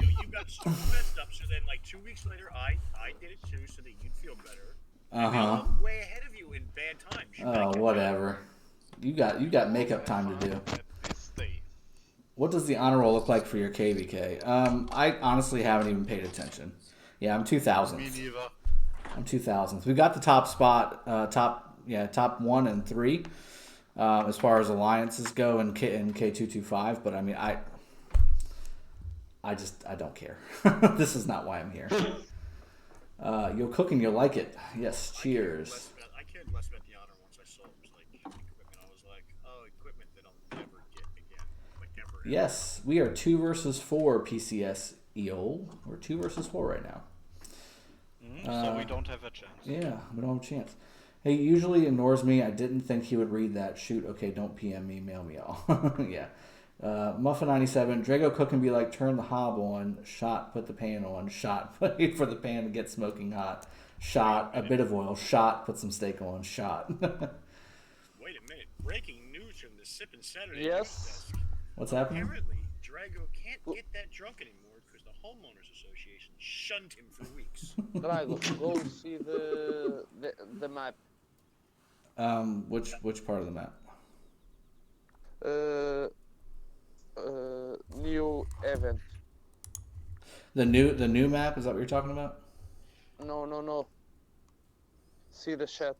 You got so messed up, so then like 2 weeks later, I did it too, so that you'd feel better. I'm way ahead of you in bad times. Oh, whatever. You got makeup time to do. What does the honor roll look like for your KVK? I honestly haven't even paid attention. Yeah, I'm 2000th. Me neither. I'm 2000th. We got the top spot, top 1 and 3, as far as alliances go in K225. But I mean, I don't care. This is not why I'm here. You'll cook and you'll like it. Yes, cheers. I cared less about the honor once I saw it was like equipment. I was like, oh, equipment that I'll never get again. Like ever. Yes, we are 2 versus 4 PCS EOL. We're 2 versus 4 right now. So we don't have a chance. Yeah, we don't have a chance. He usually ignores me. I didn't think he would read that. Shoot, okay, don't PM me, mail me all. Yeah. Muffin97, Drago Cook can be like, turn the hob on, shot, put the pan on, shot, wait for the pan to get smoking hot, Shot, a bit of oil. Shot, put some steak on. Shot. Wait a minute. Breaking news from the Sippin Saturday Yes. news desk. What's happening? Apparently, Drago can't get that drunk anymore because the homeowners association shunned him for weeks. Drago, go see the map. Which part of the map? New event. The new map, is that what you're talking about? No. See the chat.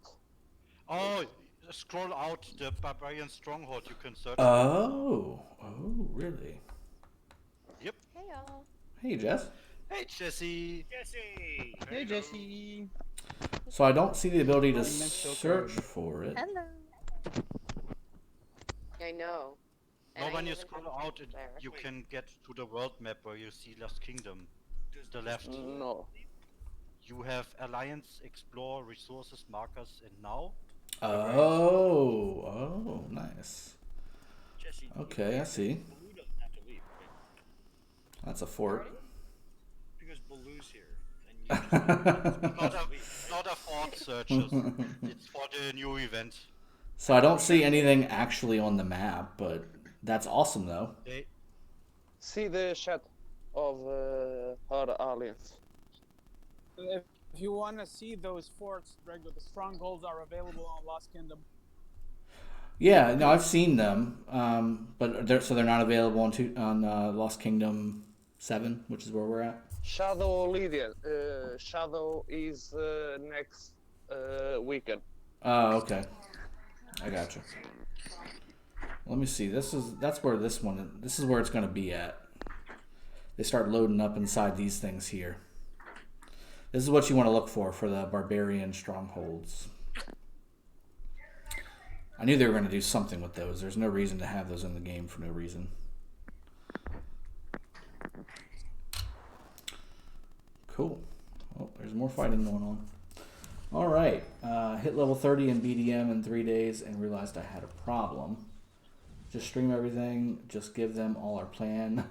Oh, scroll out the barbarian stronghold. You can search. Oh, really? Yep. Hey y'all. Hey, Jess. Hey, Jesse. Jesse! Hey, Jesse. So I don't see the ability to Next show search card. for it. Hello. I know. Now, And I when you even scroll have out, there. you can get to the world map where you see Lost Kingdom. The left. No. You have Alliance, Explore, Resources, Markers, and Now. Oh, nice. Jesse, Okay, I see. Baloo doesn't have to leave, right? That's a fort. Because Baloo's here. And you just Not a fort searches. It's for the new event. So I don't see anything actually on the map, but that's awesome though. They, See the chat of her alliance. If you want to see those forts, Drago, the strongholds are available on Lost Kingdom. Yeah, no, I've seen them, but they're not available on Lost Kingdom 7, which is where we're at. Shadow Lydia. Shadow is next weekend. Oh, okay. I gotcha. Let me see. This is where it's gonna be at. They start loading up inside these things here. This is what you want to look for the barbarian strongholds. I knew they were going to do something with those. There's no reason to have those in the game for no reason. Cool. Oh, there's more fighting going on. All right. Hit level 30 in BDM in 3 days and realized I had a problem. Just stream everything. Just give them all our plan.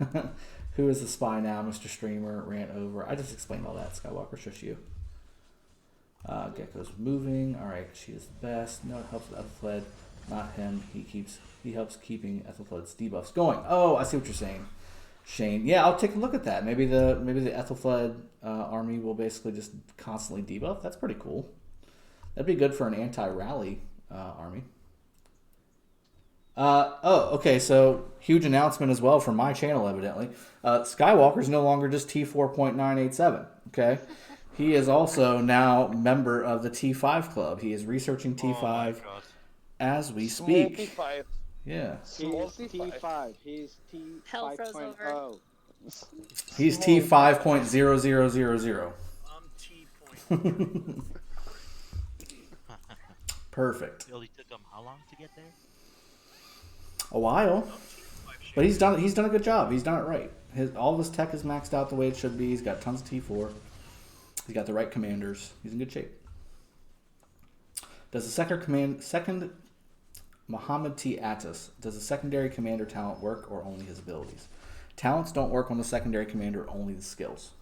Who is the spy now, Mr. Streamer? Ran over. I just explained all that. Skywalker, shush you. Gecko's moving. All right, she is the best. No, it helps with Ethelfled. Not him. He helps keeping Ethelfled's debuffs going. Oh, I see what you're saying, Shane. Yeah, I'll take a look at that. Maybe the Ethelfled army will basically just constantly debuff. That's pretty cool. That'd be good for an anti-rally army. Okay, so huge announcement as well from my channel, evidently. Skywalker's no longer just T4.987, okay? He is also now member of the T5 club. He is researching T5 as we speak. T5. Yeah. Small He's T5. T5. He's Hell froze T5.0. He's T5.0000. T point. Perfect. it only took them how long to get there? A while. But he's done a good job. He's done it right. All of his tech is maxed out the way it should be. He's got tons of T4. He's got the right commanders. He's in good shape. Does the second Muhammad T. Attis, does the secondary commander talent work or only his abilities? Talents don't work on the secondary commander, only the skills.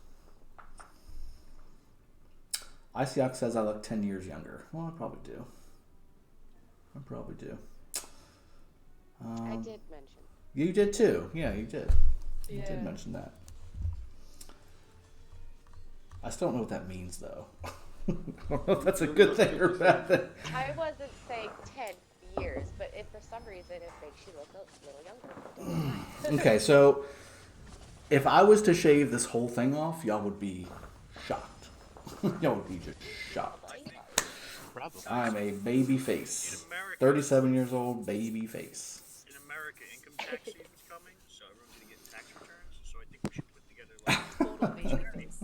Isiox says I look 10 years younger. Well, I probably do. I did mention. You did too. Yeah, you did. You Yeah. did mention that. I still don't know what that means, though. I don't know if that's a good thing or a bad thing. I wasn't saying 10 years, but if for some reason it makes you look a little younger. Okay, so if I was to shave this whole thing off, y'all would be shocked. Y'all would be just shocked. Probably. I'm a baby face. 37 years old, baby face. In America, income tax season's coming, so everyone's gonna get tax returns. So I think we should put together Total baby face.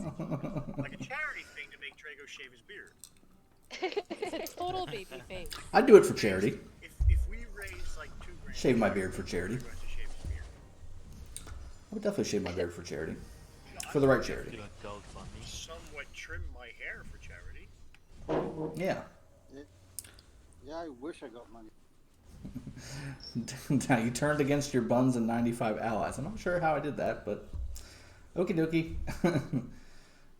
like a charity thing to make Drago shave his beard. Total baby face. I'd do it for charity. If we raise like $2,000, Shave my beard for charity. Drago has to shave his beard. I would definitely shave my beard for charity. For the right charity. Somewhat trim my hair for charity. Yeah. Yeah, I wish I got money. Now, you turned against your buns and 95 allies. I'm not sure how I did that, but okie dokie.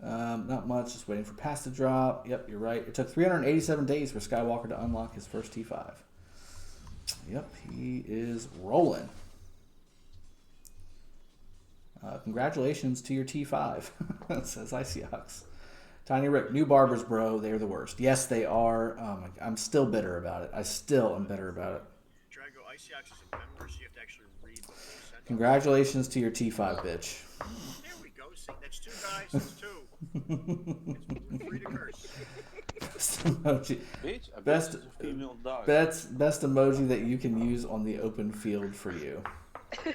Not much, just waiting for pass to drop. Yep, you're right. It took 387 days for Skywalker to unlock his first T5. Yep, he is rolling. Congratulations to your T5, says Icyox. Tiny Rick, new barbers, bro. They're the worst. Yes, they are. I'm still bitter about it. I still am bitter about it. Drago, Icyox is a member, so you have to actually read the whole sentence. Congratulations to your T5, bitch. There we go. See, that's 2 guys. That's 2. It's free to curse. Best emoji. Bitch, I bet Best, it's a female dog. best emoji that you can use on the open field for you. We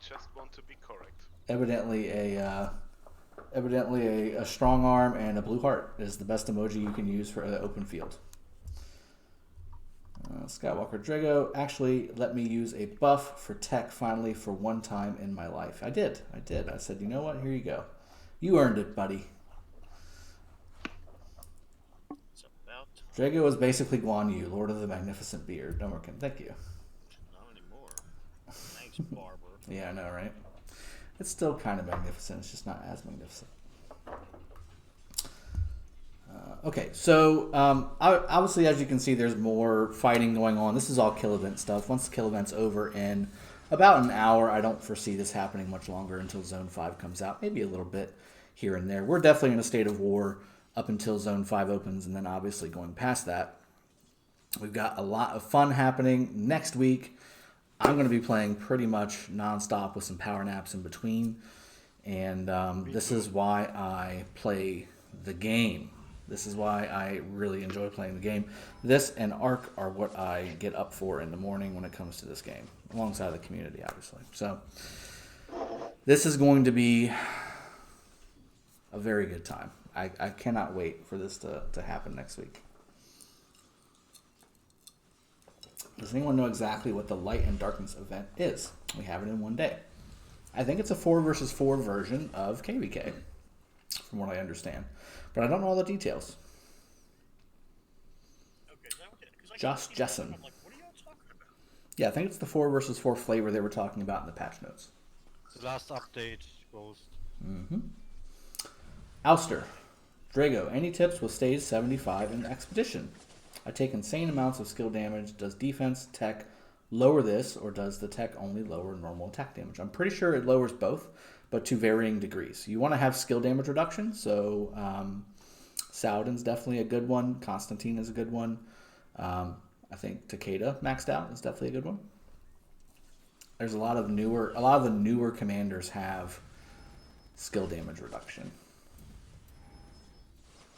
just want to be correct. Evidently a strong arm and a blue heart is the best emoji you can use for the open field. Skywalker Drago actually let me use a buff for tech finally for one time in my life. I did. I said, you know what? Here you go. You earned it, buddy. It's about Drago is basically Guan Yu, Lord of the Magnificent Beard. Domerkin, thank you. not anymore. Thanks, Barber. Yeah, I know, right? It's still kind of magnificent. It's just not as magnificent. Okay, so obviously, as you can see, there's more fighting going on. This is all kill event stuff. Once the kill event's over in about an hour, I don't foresee this happening much longer until Zone 5 comes out. Maybe a little bit here and there. We're definitely in a state of war up until Zone 5 opens, and then obviously going past that. We've got a lot of fun happening next week. I'm going to be playing pretty much nonstop with some power naps in between. And this is why I play the game. This is why I really enjoy playing the game. This and ARC are what I get up for in the morning when it comes to this game, alongside the community, obviously. So this is going to be a very good time. I cannot wait for this to happen next week. Does anyone know exactly what the Light and Darkness event is? We have it in one day. I think it's a 4 versus 4 version of KVK, from what I understand. But I don't know all the details. Okay, is that what it is? Josh Jessen. I'm like, what are y'all talking about? Yeah, I think it's the 4 versus 4 flavor they were talking about in the patch notes. The last update was Ouster. Drago, any tips with stage 75 in Expedition? I take insane amounts of skill damage. Does defense tech lower this, or does the tech only lower normal attack damage? I'm pretty sure it lowers both, but to varying degrees. You want to have skill damage reduction, so Saladin's definitely a good one. Constantine is a good one. I think Takeda maxed out is definitely a good one. There's a lot of the newer commanders have skill damage reduction.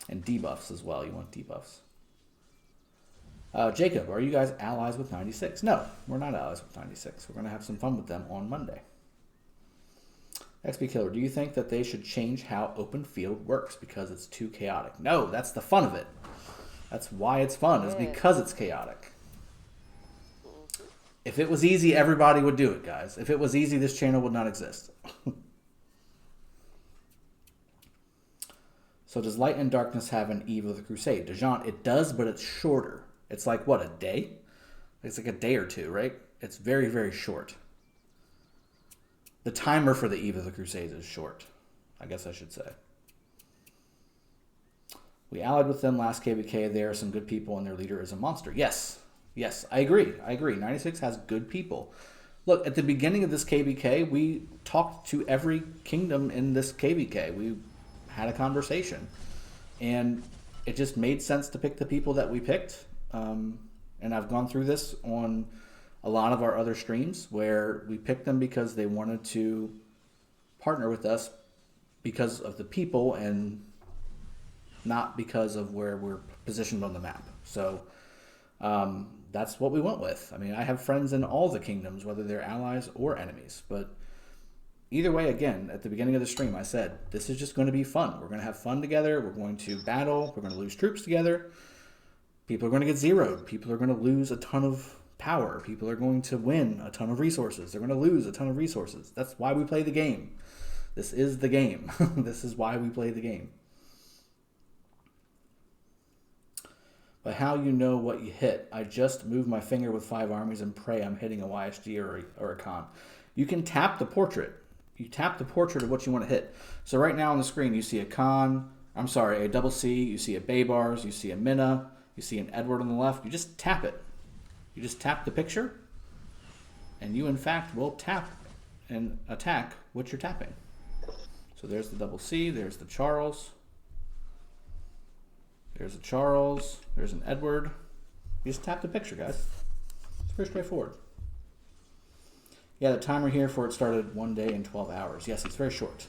And debuffs as well. You want debuffs. Jacob, are you guys allies with 96? No, we're not allies with 96. We're going to have some fun with them on Monday. XP Killer, do you think that they should change how open field works because it's too chaotic? No, that's the fun of it. That's why it's fun, is because it's chaotic. If it was easy, everybody would do it, guys. If it was easy, this channel would not exist. So does Light and Darkness have an Eve of the Crusade? Dejant, it does, but it's shorter. It's like, what, a day? It's like a day or two, right? It's very, very short. The timer for the Eve of the Crusades is short, I guess I should say. We allied with them last KVK. They are some good people, and their leader is a monster. Yes, I agree. 96 has good people. Look, at the beginning of this KVK, we talked to every kingdom in this KVK. We had a conversation, and it just made sense to pick the people that we picked. And I've gone through this on a lot of our other streams where we picked them because they wanted to partner with us because of the people and not because of where we're positioned on the map. So that's what we went with. I mean, I have friends in all the kingdoms, whether they're allies or enemies. But either way, again, at the beginning of the stream, I said, this is just going to be fun. We're going to have fun together. We're going to battle. We're going to lose troops together. People are going to get zeroed. People are going to lose a ton of power. People are going to win a ton of resources. They're going to lose a ton of resources. That's why we play the game. This is the game. This is why we play the game. But how you know what you hit? I just move my finger with 5 armies and pray I'm hitting a YSG or a con. You can tap the portrait. you tap the portrait of what you want to hit. So right now on the screen, you see a double C, you see a Baybars, you see a Minna, you see an Edward on the left. You just tap it. You just tap the picture, and you in fact will tap and attack what you're tapping. So there's the double C, there's the Charles, there's a Charles, there's an Edward. You just tap the picture, guys. It's pretty straightforward. Yeah, the timer here for it started 1 day and 12 hours. Yes, it's very short.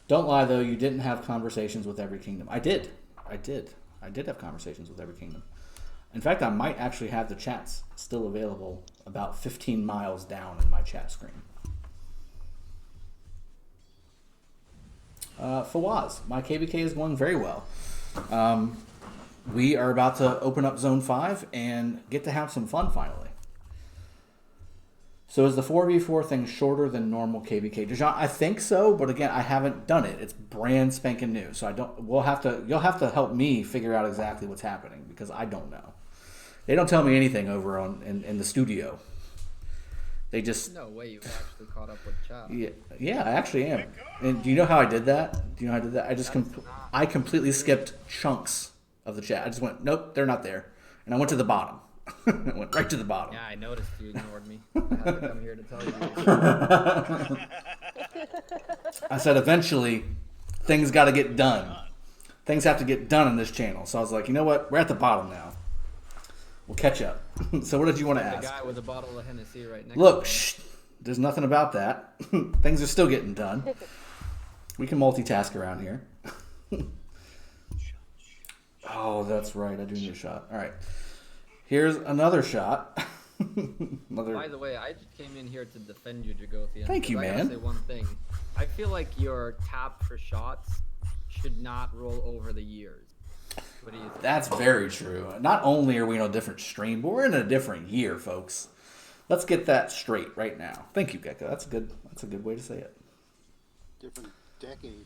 Don't lie, though. You didn't have conversations with every kingdom. I did have conversations with every kingdom. In fact, I might actually have the chats still available about 15 miles down in my chat screen. Fawaz, my KVK is going very well. We are about to open up Zone 5 and get to have some fun finally. So is the 4v4 thing shorter than normal KVK? Dejan, I think so, but again, I haven't done it. It's brand spanking new, so you'll have to help me figure out exactly what's happening because I don't know. They don't tell me anything over in the studio. They just no way you actually caught up with chat. Yeah, I actually am. And do you know how I did that? I completely skipped chunks of the chat. I just went, nope, they're not there, and I went to the bottom. I went right to the bottom. Yeah, I noticed you ignored me. I had to come here to tell you. I said eventually things got to get done. Things have to get done on this channel. So I was like, you know what? We're at the bottom now. We'll catch up. So what did you want to ask? The guy with a bottle of Hennessy right next Look, to there's nothing about that. Things are still getting done. We can multitask around here. Oh, that's right. I do need a shot. All right. Here's another shot. By the way, I just came in here to defend you, Dragothien. Thank you, man. I gotta say one thing. I feel like your tap for shots should not roll over the years. What do you think? That's very true. Not only are we in a different stream, but we're in a different year, folks. Let's get that straight right now. Thank you, Gecko. That's a good way to say it. Different decade.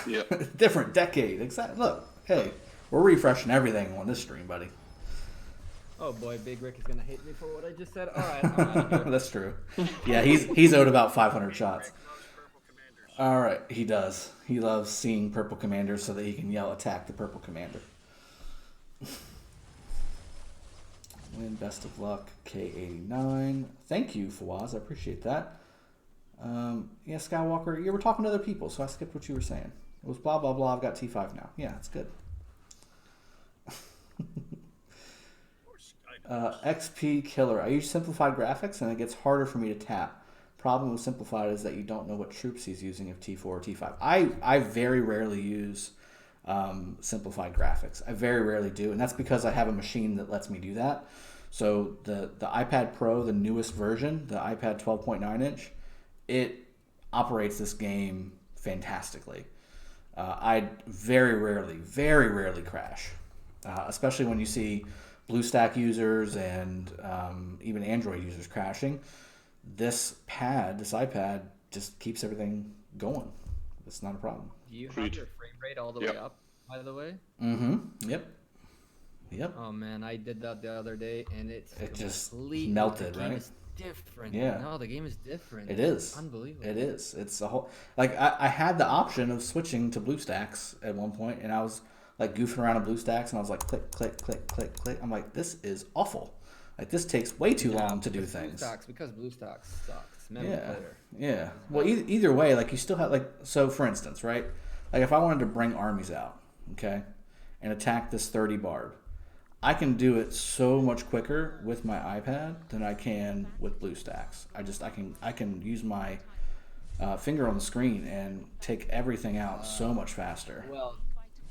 Yeah. Different decade. Exactly. Look, hey, we're refreshing everything on this stream, buddy. Oh boy, Big Rick is gonna hate me for what I just said. All right, I'm out of here. That's true. Yeah, he's owed about 500 shots. All right, he does. He loves seeing purple commanders so that he can yell attack the purple commander. Win, best of luck, K89. Thank you, Fawaz. I appreciate that. Yeah, Skywalker, you were talking to other people, so I skipped what you were saying. It was blah, blah, blah. I've got T5 now. Yeah, it's good. XP Killer. I use simplified graphics, and it gets harder for me to tap. Problem with simplified is that you don't know what troops he's using of T4 or T5. I very rarely use simplified graphics. I very rarely do, and that's because I have a machine that lets me do that. So the iPad Pro, the newest version, the iPad 12.9 inch, it operates this game fantastically. I very rarely crash, especially when you see BlueStack users and even Android users crashing. This iPad, just keeps everything going. It's not a problem. Do you have your frame rate all the way up, by the way? Mm-hmm. Yep. Oh man, I did that the other day, and it just melted, right? The game is different. Yeah. No, the game is different. It is. It's unbelievable. It is. It's a whole... Like, I had the option of switching to BlueStacks at one point, and I was like goofing around in BlueStacks, and I was like, click, click, click, click, click. I'm like, this is awful. Like, this takes way too long to do things. Because BlueStacks sucks. Yeah. Well, either way, like, you still have, like, so for instance, right? Like, if I wanted to bring armies out, okay, and attack this 30 Bard, I can do it so much quicker with my iPad than I can with BlueStacks. I can use my finger on the screen and take everything out so much faster. Well,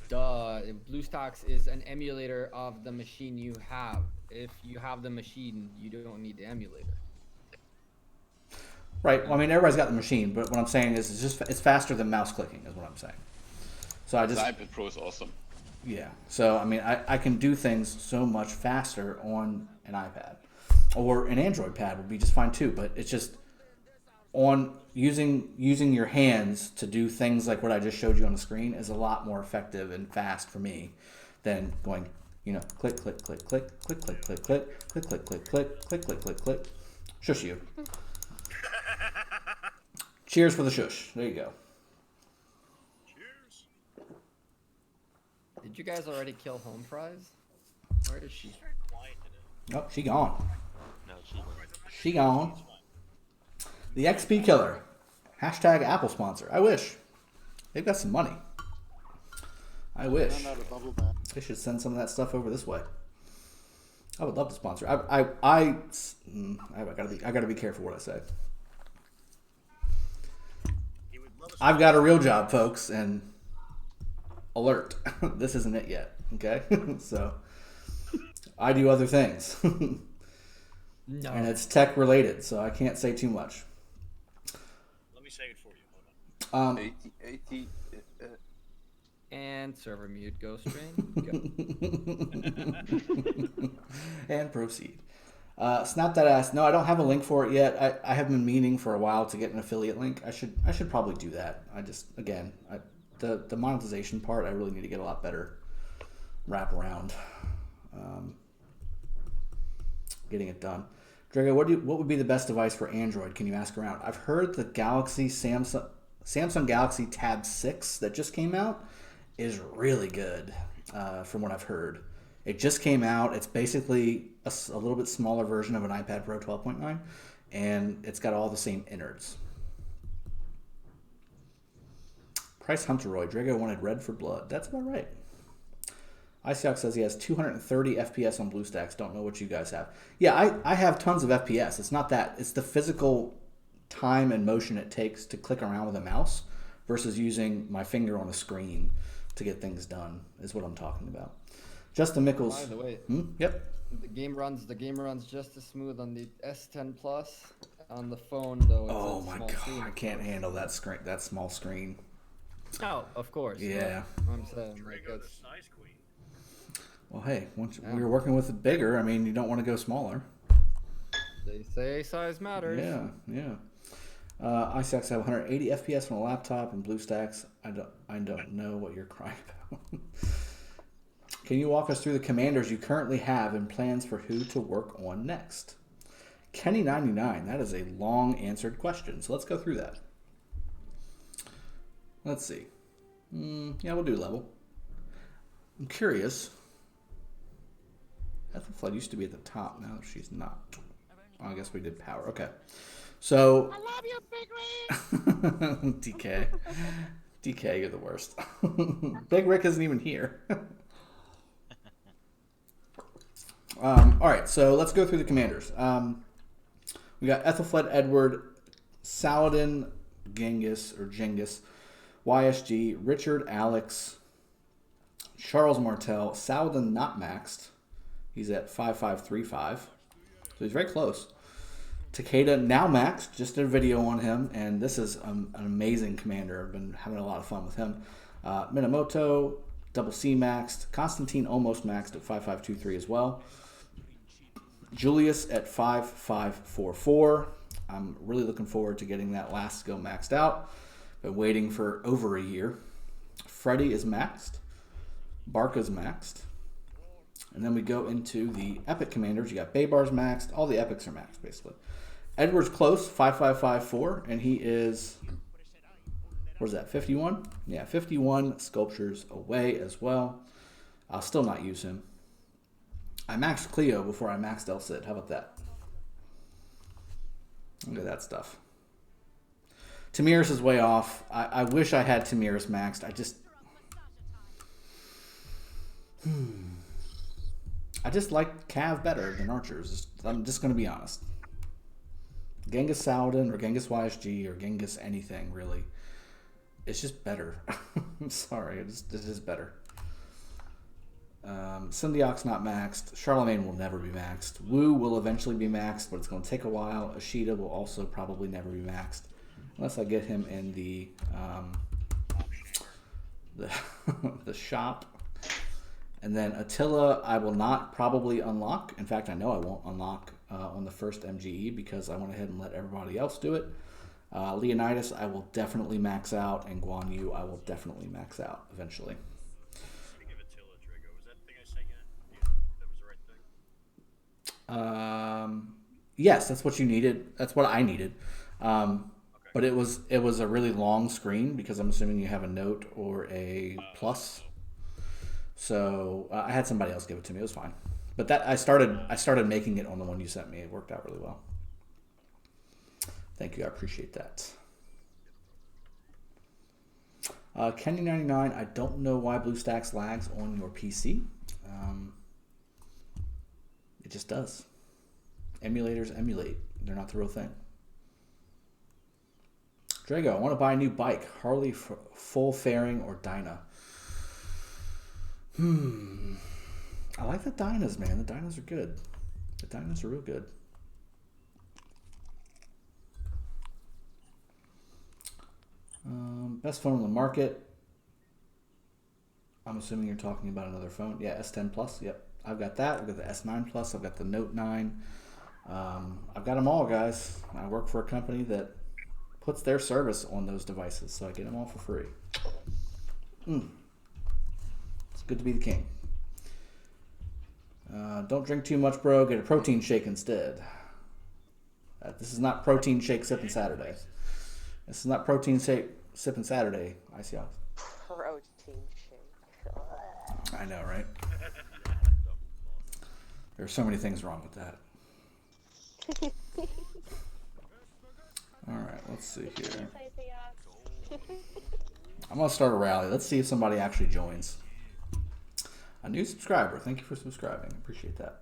duh. BlueStacks is an emulator of the machine you have. If you have the machine, you don't need the emulator. Right. Well, I mean, everybody's got the machine, but what I'm saying is it's faster than mouse clicking, is what I'm saying. So the iPad Pro is awesome. Yeah. So, I mean, I can do things so much faster on an iPad. Or an Android pad would be just fine too, but it's just on using your hands to do things like what I just showed you on the screen is a lot more effective and fast for me than going, click, click, click, click, click, click, click, click, click, click, click, click, click, click, click, click. Shush you. Cheers for the shush. There you go. Cheers. Did you guys already kill Home Fries? Where is she? She's very quiet today. Oh, she gone. No, she won't. She gone. The XP Killer. Hashtag Apple sponsor. I wish. They've got some money. I wish. Run out of bubble bath. They should send some of that stuff over this way. I would love to sponsor. I gotta be careful what I say. He would love us. I've got a real job, folks, and alert. This isn't it yet. Okay? So I do other things. No. And it's tech related, so I can't say too much. Let me say it for you. Hold on. 80, And server mute, Ghost Train. Go. And proceed. Snap that ass. No, I don't have a link for it yet. I have been meaning for a while to get an affiliate link. I should probably do that. I just, again, the monetization part, I really need to get a lot better wrap around getting it done. Drago, what would be the best device for Android? Can you ask around? I've heard the Samsung Galaxy Tab 6 that just came out is really good, from what I've heard. It just came out. It's basically a little bit smaller version of an iPad Pro 12.9, and it's got all the same innards. Price Hunteroid. Drago wanted red for blood. That's about right. Iceox says he has 230 FPS on BlueStacks. Don't know what you guys have. Yeah, I have tons of FPS. It's not that. It's the physical time and motion it takes to click around with a mouse versus using my finger on a screen to get things done is what I'm talking about. Justin Mickles. By the way, yep. the game runs just as smooth on the S10 Plus. On the phone though, it's Oh a my small god, screen, I can't handle that screen, that small screen. Oh, of course. Yeah. I'm saying like Drago, the that's size queen. Well, hey, once you're working with it bigger, I mean, you don't want to go smaller. they say size matters. Yeah. Iceox have 180 FPS on a laptop and BlueStacks. I don't know what you're crying about. Can you walk us through the commanders you currently have and plans for who to work on next? Kenny99, that is a long answered question, so let's go through that. Let's see. Yeah, we'll do level. I'm curious. Ethelflood used to be at the top. Now she's not. Oh, I guess we did power. Okay. So. I love you, Big Rig. DK. DK, you're the worst. Big Rick isn't even here. All right, so let's go through the commanders. We got Ethelfled, Edward, Saladin, Genghis, YSG, Richard, Alex, Charles Martel, Saladin not maxed. He's at 5535. So he's very close. Takeda now maxed. Just did a video on him, and this is an amazing commander. I've been having a lot of fun with him. Minamoto, double C maxed. Constantine almost maxed at 5523 as well. Julius at 5544. I'm really looking forward to getting that last skill maxed out. Been waiting for over a year. Freddy is maxed. Barca's maxed. And then we go into the epic commanders. You got Baybar's maxed. All the epics are maxed, basically. Edward's close, 5554, and he is, what is that, 51? Yeah, 51 sculptures away as well. I'll still not use him. I maxed Cleo before I maxed El Cid. How about that? Look at that stuff. Tamiris is way off. I wish I had Tamiris maxed. I just like Cav better than Archers. I'm just going to be honest. Genghis Saladin or Genghis YSG or Genghis anything, really. It's just better. I'm sorry. It is better. Syndiox not maxed. Charlemagne will never be maxed. Wu will eventually be maxed, but it's going to take a while. Ashita will also probably never be maxed. Unless I get him in the the shop. And then Attila, I will not probably unlock. In fact, I know I won't unlock on the first MGE because I went ahead and let everybody else do it. Leonidas, I will definitely max out. And Guan Yu, I will definitely max out eventually. Speaking of Attila, Drago, was that thing I sent you? Yeah, that was the right thing? Yes, that's what you needed. That's what I needed. Okay. But it was a really long screen because I'm assuming you have a Note or a Plus. So I had somebody else give it to me. It was fine. But that I started making it on the one you sent me. It worked out really well. Thank you. I appreciate that. Kenny99, I don't know why BlueStacks lags on your PC. It just does. Emulators emulate. They're not the real thing. Drago, I want to buy a new bike. Harley full fairing or Dyna? I like the Dynas, man. The Dynas are good. The Dynas are real good. Best phone on the market. I'm assuming you're talking about another phone. Yeah, S10 Plus. Yep, I've got that. I've got the S9 Plus. I've got the Note 9. I've got them all, guys. I work for a company that puts their service on those devices, so I get them all for free. It's good to be the king. Don't drink too much, bro. Get a protein shake instead. This is not protein shake sipping Saturday. This is not protein shake sipping Saturday, ICL. Protein shake. I know, right? There are so many things wrong with that. All right, let's see here. I'm going to start a rally. Let's see if somebody actually joins. A new subscriber. Thank you for subscribing. Appreciate that.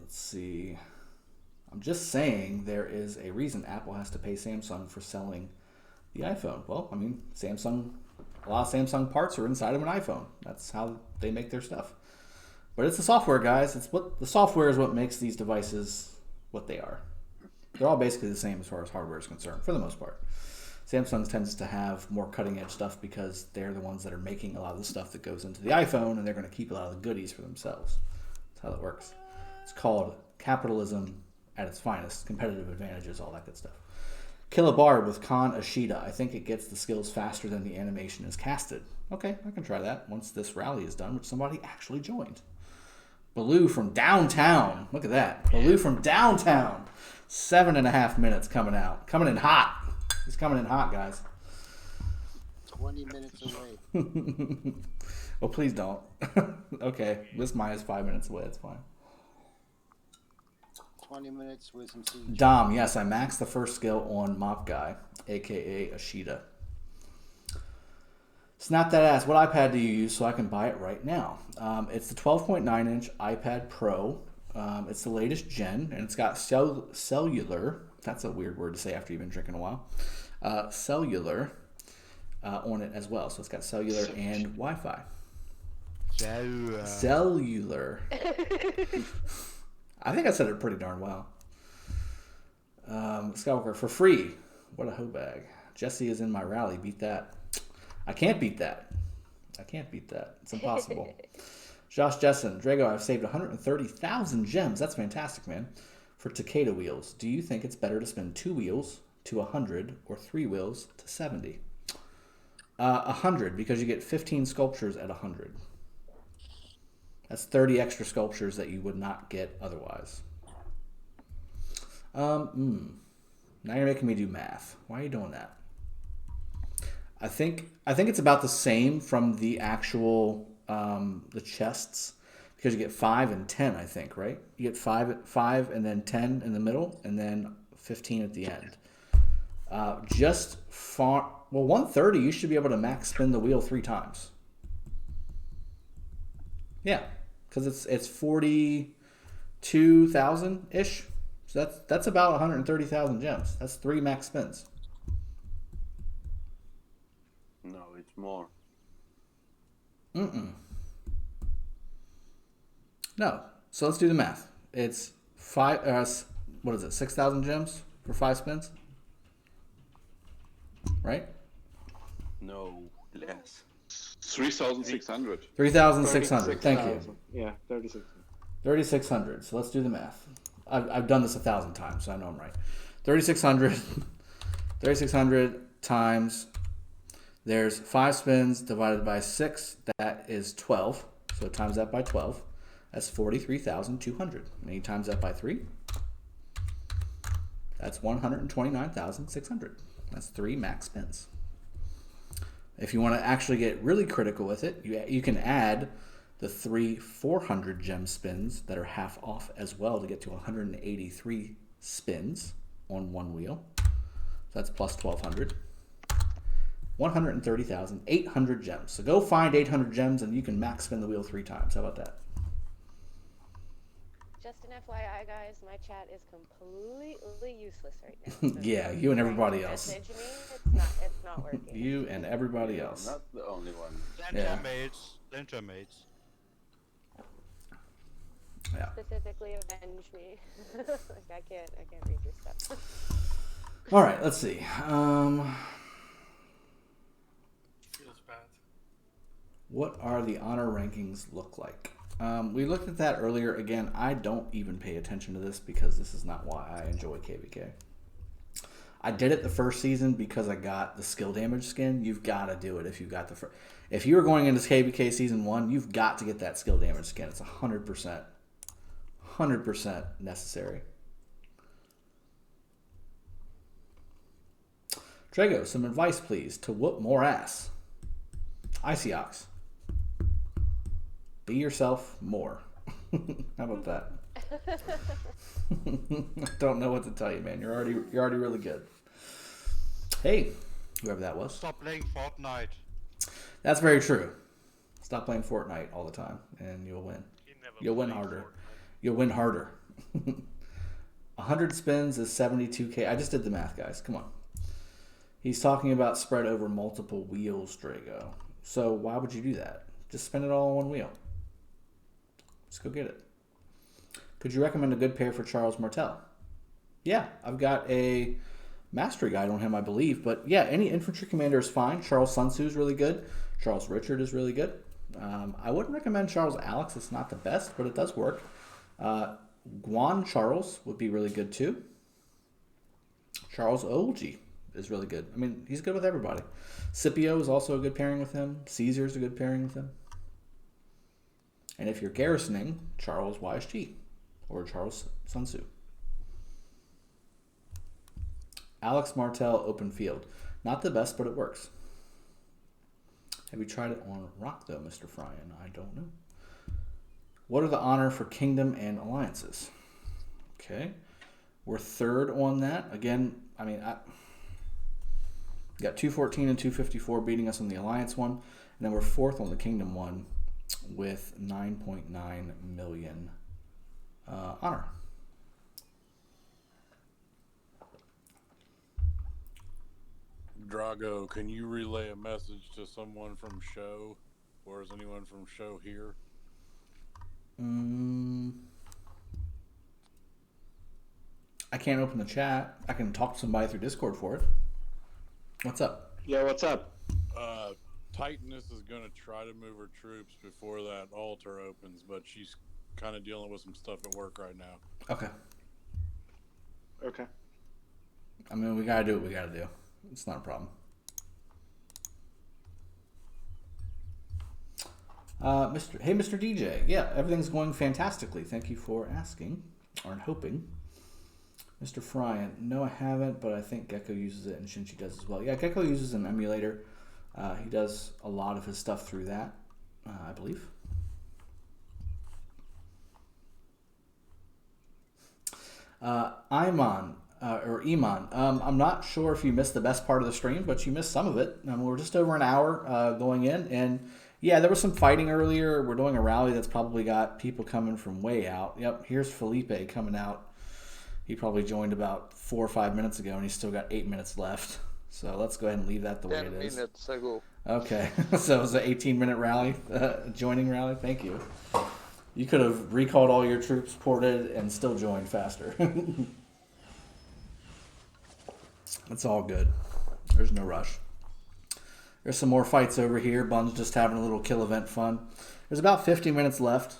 Let's see. I'm just saying there is a reason Apple has to pay Samsung for selling the iPhone. Well, I mean, a lot of Samsung parts are inside of an iPhone. That's how they make their stuff. But it's the software, guys. The software is what makes these devices what they are. They're all basically the same as far as hardware is concerned, for the most part. Samsung tends to have more cutting-edge stuff because they're the ones that are making a lot of the stuff that goes into the iPhone, and they're going to keep a lot of the goodies for themselves. That's how it works. It's called capitalism at its finest, competitive advantages, all that good stuff. Kill a bard with Khan Ashida. I think it gets the skills faster than the animation is casted. Okay, I can try that once this rally is done, which somebody actually joined. Baloo from downtown. Look at that. Baloo from downtown. 7.5 minutes coming out. Coming in hot. He's coming in hot, guys. 20 minutes away. Well, please don't. Okay, this mine is 5 minutes away. It's fine. 20 minutes with some siege. Dom, yes, I maxed the first skill on Mop Guy, a.k.a. Ashida. Snap that ass. What iPad do you use so I can buy it right now? It's the 12.9-inch iPad Pro. It's the latest gen, and it's got cellular. That's a weird word to say after you've been drinking a while. Cellular on it as well. So it's got cellular and Wi-Fi. Cellular. I think I said it pretty darn well. Skywalker for free. What a hoe bag. Jesse is in my rally. Beat that. I can't beat that. I can't beat that. It's impossible. Josh Jessen. Drago, I've saved 130,000 gems. That's fantastic, man. For Takeda wheels. Do you think it's better to spend 2 wheels to 100 or 3 wheels to 70? 100, because you get 15 sculptures at 100. That's 30 extra sculptures that you would not get otherwise. Now you're making me do math. Why are you doing that? I think it's about the same from the actual the chests, because you get 5 and 10. I think, right? You get 5 and then 10 in the middle, and then 15 at the end. Well, 130. You should be able to max spin the wheel 3 times. Yeah, because it's 42,000 ish. So that's about 130,000 gems. That's 3 max spins. No, it's more. No. So let's do the math. It's 5. What is it? 6,000 gems for 5 spins. Right? No, less. 3,600. 3,600. Thank you. Yeah, 36. 3,600. So let's do the math. I've done this 1,000 times, so I know I'm right. 3,600. 3,600 times. There's 5 spins divided by 6. That is 12. So times that by 12. That's 43,200. And you times that by 3. That's 129,600. That's 3 max spins. If you want to actually get really critical with it, you can add the 3 400 gem spins that are half off as well to get to 183 spins on one wheel. So that's plus 1,200. 130,800 gems. So go find 800 gems and you can max spin the wheel 3 times. How about that? Just an FYI, guys, my chat is completely useless right now. So Yeah, you and everybody else. message me, it's not working. You and everybody else. Not the only one. Yeah. Lentermates. Yeah. Specifically avenge me. Like I can't read your stuff. All right, let's see. Feels bad. What are the honor rankings look like? We looked at that earlier. Again, I don't even pay attention to this because this is not why I enjoy KVK. I did it the first season because I got the skill damage skin. You've got to do it if you got the first. If you were going into KVK season 1, you've got to get that skill damage skin. It's 100%. 100% necessary. Drago, some advice, please, to whoop more ass. Icy Ox. Be yourself more. How about that? I don't know what to tell you, man. You're already really good. Hey, whoever that was. Stop playing Fortnite. That's very true. Stop playing Fortnite all the time, and you'll win. You'll win harder. You'll win harder. 100 spins is 72k. I just did the math, guys. Come on. He's talking about spread over multiple wheels, Drago. So why would you do that? Just spin it all on one wheel. Just go get it. Could you recommend a good pair for Charles Martel? Yeah, I've got a mastery guide on him, I believe. But yeah, any infantry commander is fine. Charles Sun Tzu is really good. Charles Richard is really good. I wouldn't recommend Charles Alex. It's not the best, but it does work. Guan Charles would be really good too. Charles Olgi is really good. I mean, he's good with everybody. Scipio is also a good pairing with him. Caesar is a good pairing with him. And if you're garrisoning, Charles YSG or Charles Sun Tzu. Alex Martel open field. Not the best, but it works. Have you tried it on RoK though, Mr. Fryan? I don't know. What are the honor for Kingdom and Alliances? Okay. We're third on that. Again, I mean, we got 214 and 254 beating us on the Alliance one. And then we're fourth on the Kingdom one with 9.9 million honor. Drago, can you relay a message to someone from show? Or is anyone from show here? I can't open the chat. I can talk to somebody through Discord for it. What's up? Yeah, what's up? Titaness is going to try to move her troops before that altar opens, but she's kind of dealing with some stuff at work right now. Okay. Okay. I mean, we gotta do what we gotta do. It's not a problem. Mr. DJ. Yeah, everything's going fantastically. Thank you for asking or hoping. Mr. Fryan. No, I haven't, but I think Gecko uses it and Shinchi does as well. Yeah, Gecko uses an emulator. He does a lot of his stuff through that, I believe. Iman. I'm not sure if you missed the best part of the stream, but you missed some of it. We're just over an hour going in, and yeah, there was some fighting earlier. We're doing a rally that's probably got people coming from way out. Yep, here's Felipe coming out. He probably joined about 4 or 5 minutes ago, and he's still got 8 minutes left. So let's go ahead and leave that the way it is. 10 minutes ago. Okay, so it was an 18-minute rally, joining rally. Thank you. You could have recalled all your troops, ported, and still joined faster. It's all good. There's no rush. There's some more fights over here. Bun's just having a little kill event fun. There's about 50 minutes left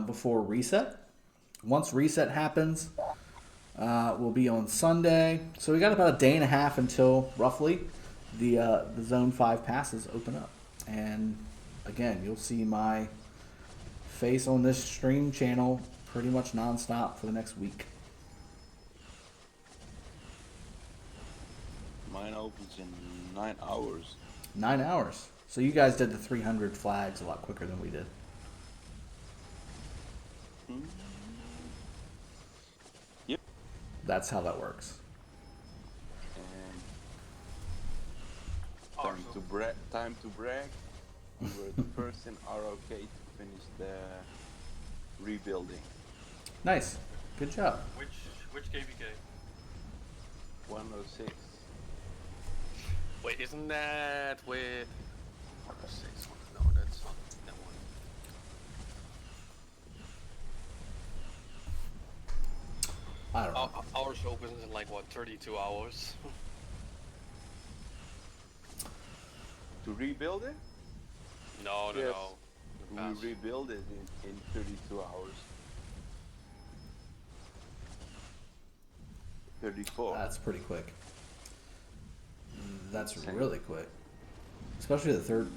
before reset. Once reset happens, we'll be on Sunday. So we got about a day and a half until roughly the Zone 5 passes open up. And again, you'll see my face on this stream channel pretty much nonstop for the next week. Mine opens in 9 hours. 9 hours. So you guys did the 300 flags a lot quicker than we did. Yep. That's how that works. And time to brag. We were the first in RoK to finish the rebuilding. Nice. Good job. Which KVK? 106. Wait, isn't that with 106? No, that's not that one. I don't know. Ours opens in like what, 32 hours? To rebuild it? No. Yes. No. We rebuild it in 32 hours. 34. That's pretty quick. That's really quick. Especially the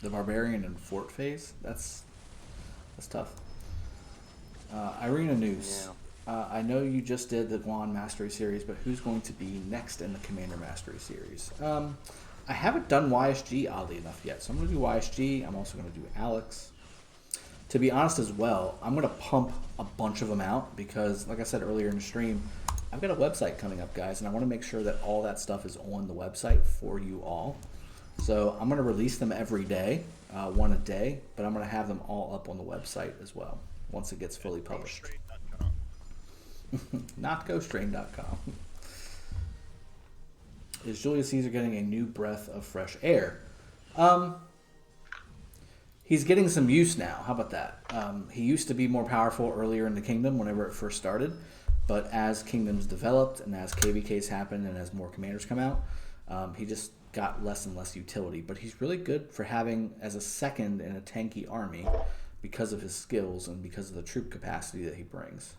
barbarian and fort phase. That's tough. Irina News. Yeah. I know you just did the Guan Mastery Series, but who's going to be next in the Commander Mastery Series? I haven't done YSG, oddly enough, yet. So I'm going to do YSG. I'm also going to do Alex. To be honest as well, I'm going to pump a bunch of them out because, like I said earlier in the stream, I've got a website coming up, guys, and I want to make sure that all that stuff is on the website for you all. So I'm going to release them every day, one a day, but I'm going to have them all up on the website as well once it gets fully published. Not GhostTrain.com. Is Julius Caesar getting a new breath of fresh air? He's getting some use now. How about that? He used to be more powerful earlier in the kingdom whenever it first started, but as kingdoms developed and as KVKs happened and as more commanders come out, he just got less and less utility. But he's really good for having as a second in a tanky army because of his skills and because of the troop capacity that he brings.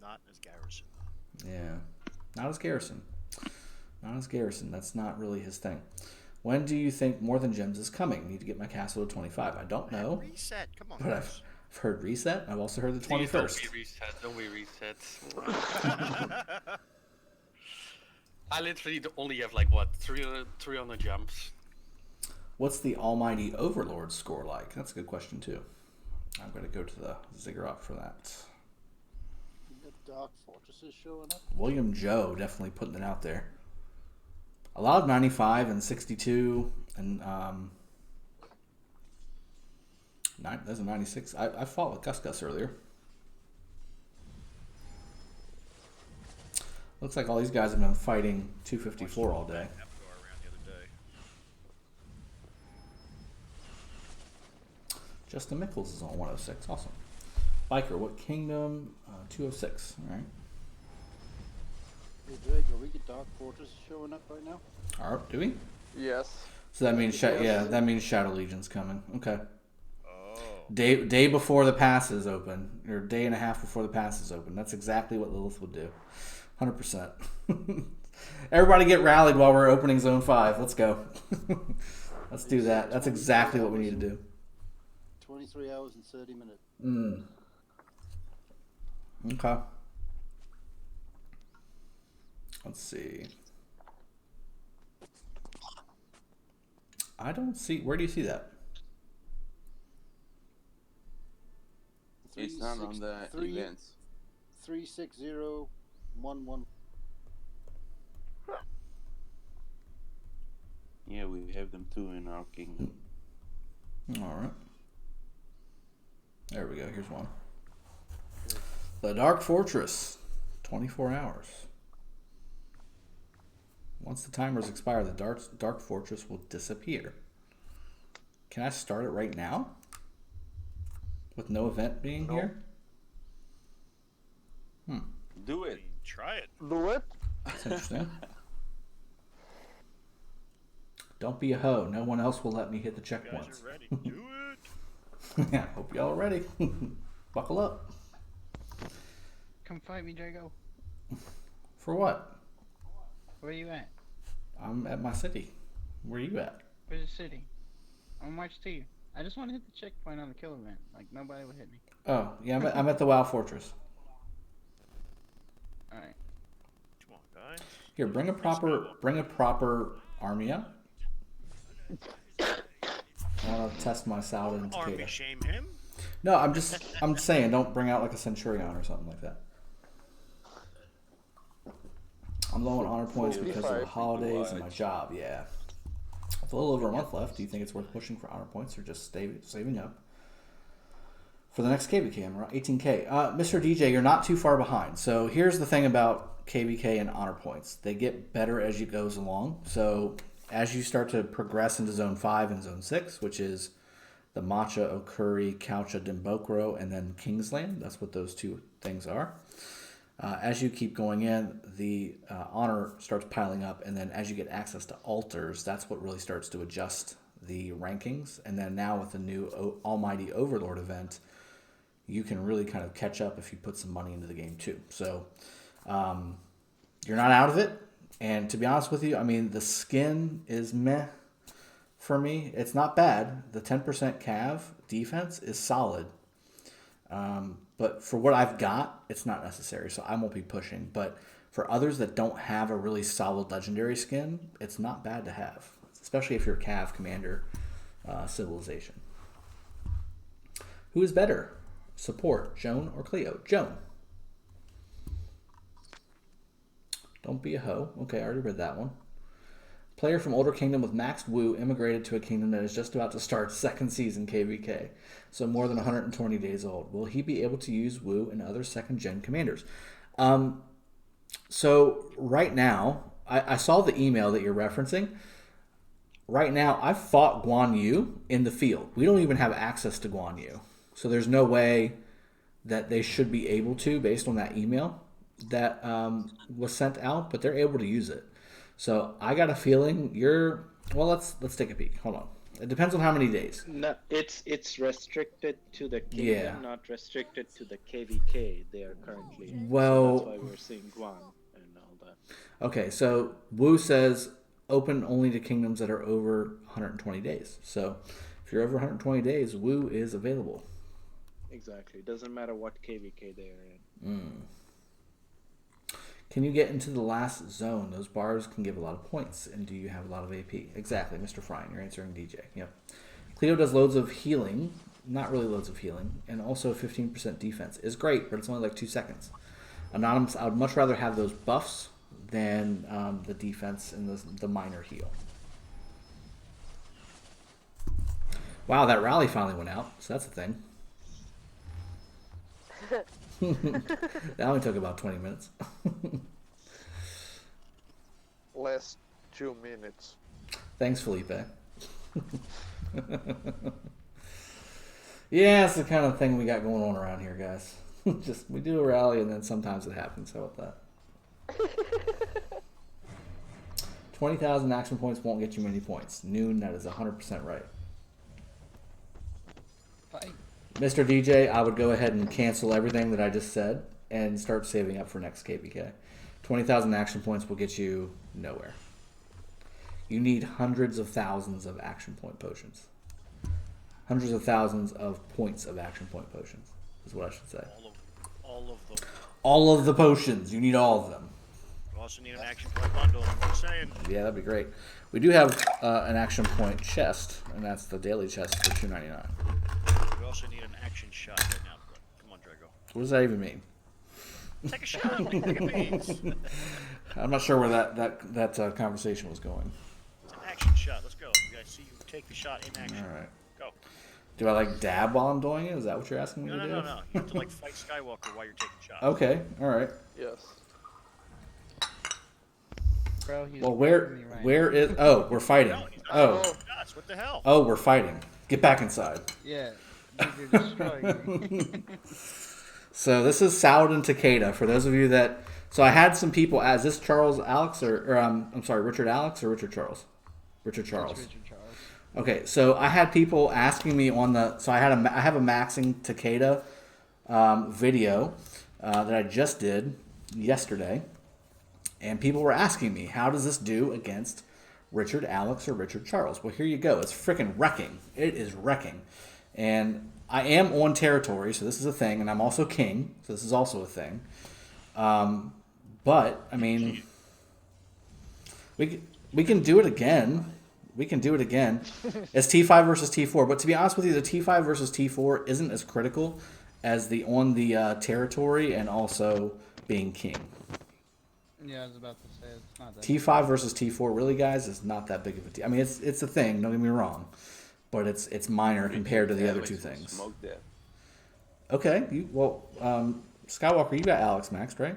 Not as Garrison. Yeah, not as Garrison. Not as Garrison. That's not really his thing. When do you think More Than Gems is coming? Need to get my castle to 25. I don't know. Reset. Come on. But I've heard reset. I've also heard the Please 21st. Don't we reset. I literally only have like what, 300 jumps. What's the Almighty Overlord score like? That's a good question too. I'm going to go to the ziggurat for that. The Dark Fortresses showing up. William Joe definitely putting it out there. A lot of 95 and 62 and there's a 96. I fought with Gus earlier. Looks like all these guys have been fighting 254 all day. Justin Mickles is on 106. Awesome. Biker, what kingdom? 206. All right. Hey Drake, are we get Dark Fortress showing up right now? All right. Do we? Yes. So that means that means Shadow Legion's coming. Okay. Day before the pass is open, or day and a half before the pass is open. That's exactly what Lilith would do. 100%. Everybody get rallied while we're opening Zone 5. Let's go. Let's do that. That's exactly what we need to do. 23 hours and 30 minutes. Okay. Let's see. I don't see. Where do you see that? It's not on the events. 36011. Yeah, we have them too in our kingdom. All right. There we go. Here's one. The Dark Fortress. 24 hours. Once the timers expire, the Dark Fortress will disappear. Can I start it right now? With no event being here? Do it. Try it. Do it. That's interesting. Don't be a hoe. No one else will let me hit the checkpoints. You guys are ready. Do it. Yeah, hope y'all are ready. Buckle up. Come fight me, Drago. For what? Where you at? I'm at my city. Where you at? Where's the city? I'll march to you. I just want to hit the checkpoint on the kill event. Like, nobody would hit me. Oh, yeah, I'm at the WoW Fortress. Alright. Come on, Fine. Here, bring a proper army up. I want to test my Saladin and Army Takeda. shame him. No, I'm saying, don't bring out like a Centurion or something like that. I'm low on honor points because of the holidays and my job. Yeah, with a little over a month left, do you think it's worth pushing for honor points or just saving up for the next KVK? I'm around 18K. Mr. DJ, you're not too far behind. So here's the thing about KVK and honor points: they get better as you goes along. So as you start to progress into Zone 5 and Zone 6, which is the Matcha, Okuri, Kaucha, Dimbokro, and then Kingsland. That's what those two things are. As you keep going in, the honor starts piling up, and then as you get access to altars, that's what really starts to adjust the rankings. And then now with the new Almighty Overlord event, you can really kind of catch up if you put some money into the game too. So you're not out of it. And to be honest with you, I mean, the skin is meh for me. It's not bad. The 10% cav defense is solid. But for what I've got, it's not necessary, so I won't be pushing. But for others that don't have a really solid legendary skin, it's not bad to have, especially if you're a cav commander civilization. Who is better, support, Joan or Cleo? Joan. Don't be a hoe. Okay, I already read that one. Player from older kingdom with maxed woo immigrated to a kingdom that is just about to start second season KVK, so more than 120 days old. Will he be able to use woo and other second gen commanders? So right now, I saw the email that you're referencing. Right now, I've fought Guan Yu in the field. We don't even have access to Guan Yu, so there's no way that they should be able to, based on that email that was sent out, but they're able to use it. So I got a feeling you're. Well, let's take a peek. Hold on. It depends on how many days. No, it's restricted to the kingdom, not restricted to the KVK they are currently in. Well, so that's why we're seeing Guan and all that. Okay, so Wu says open only to kingdoms that are over 120 days. So if you're over 120 days, Wu is available. Exactly. Doesn't matter what KVK they are in. Can you get into the last zone? Those bars can give a lot of points. And do you have a lot of AP? Exactly, Mr. Frine. You're answering DJ. Yep. Cleo does loads of healing. Not really loads of healing. And also 15% defense. Is great, but it's only like 2 seconds. Anonymous, I would much rather have those buffs than the defense and the minor heal. Wow, that rally finally went out. So that's a thing. That only took about 20 minutes. Last 2 minutes. Thanks, Felipe. Yeah, it's the kind of thing we got going on around here, guys. Just we do a rally and then sometimes it happens. How about that? 20,000 action points won't get you many points. Noon, that is 100% right. Bye. Mr. DJ, I would go ahead and cancel everything that I just said and start saving up for next KVK. 20,000 action points will get you nowhere. You need hundreds of thousands of action point potions. Hundreds of thousands of points of action point potions is what I should say. All of them. All of the potions. You need all of them. You also need an action point bundle. I'm just saying. Yeah, that'd be great. We do have an action point chest, and that's the daily chest for $2.99. We also need an action shot right now. Come on, Drago. What does that even mean? Take a shot. What do you think it means? I'm not sure where that conversation was going. It's an action shot. Let's go. We gotta see you take the shot in action. All right. Go. Do I like dab while I'm doing it? Is that what you're asking me to do? No. You have to like fight Skywalker while you're taking shots. Okay. All right. Yes. Bro, he's Well, where is? Oh, we're fighting. No, he's not Oh. taking shots. What the hell? Oh, we're fighting. Get back inside. Yeah. You're destroying me. So this is Saladin Takeda. For those of you that, so I had some people. Is this Charles Alex or I'm sorry, Richard Alex or Richard Charles? Richard Charles. Richard Charles. Okay, so I had people asking me on the. So I have a maxing Takeda video that I just did yesterday, and people were asking me, how does this do against Richard Alex or Richard Charles? Well, here you go. It's freaking wrecking. It is wrecking, and I am on territory, so this is a thing, and I'm also king, so this is also a thing. But I mean, We can do it again. We can do it again. It's T5 versus T4, but to be honest with you, the T5 versus T4 isn't as critical as the on the territory and also being king. Yeah, I was about to say it's not that. T5 versus T4, really, guys, is not that big of a deal. I mean, it's a thing. Don't get me wrong, but it's minor compared to the other two things. Smoke that. Okay, Skywalker, you got Alex maxed, right?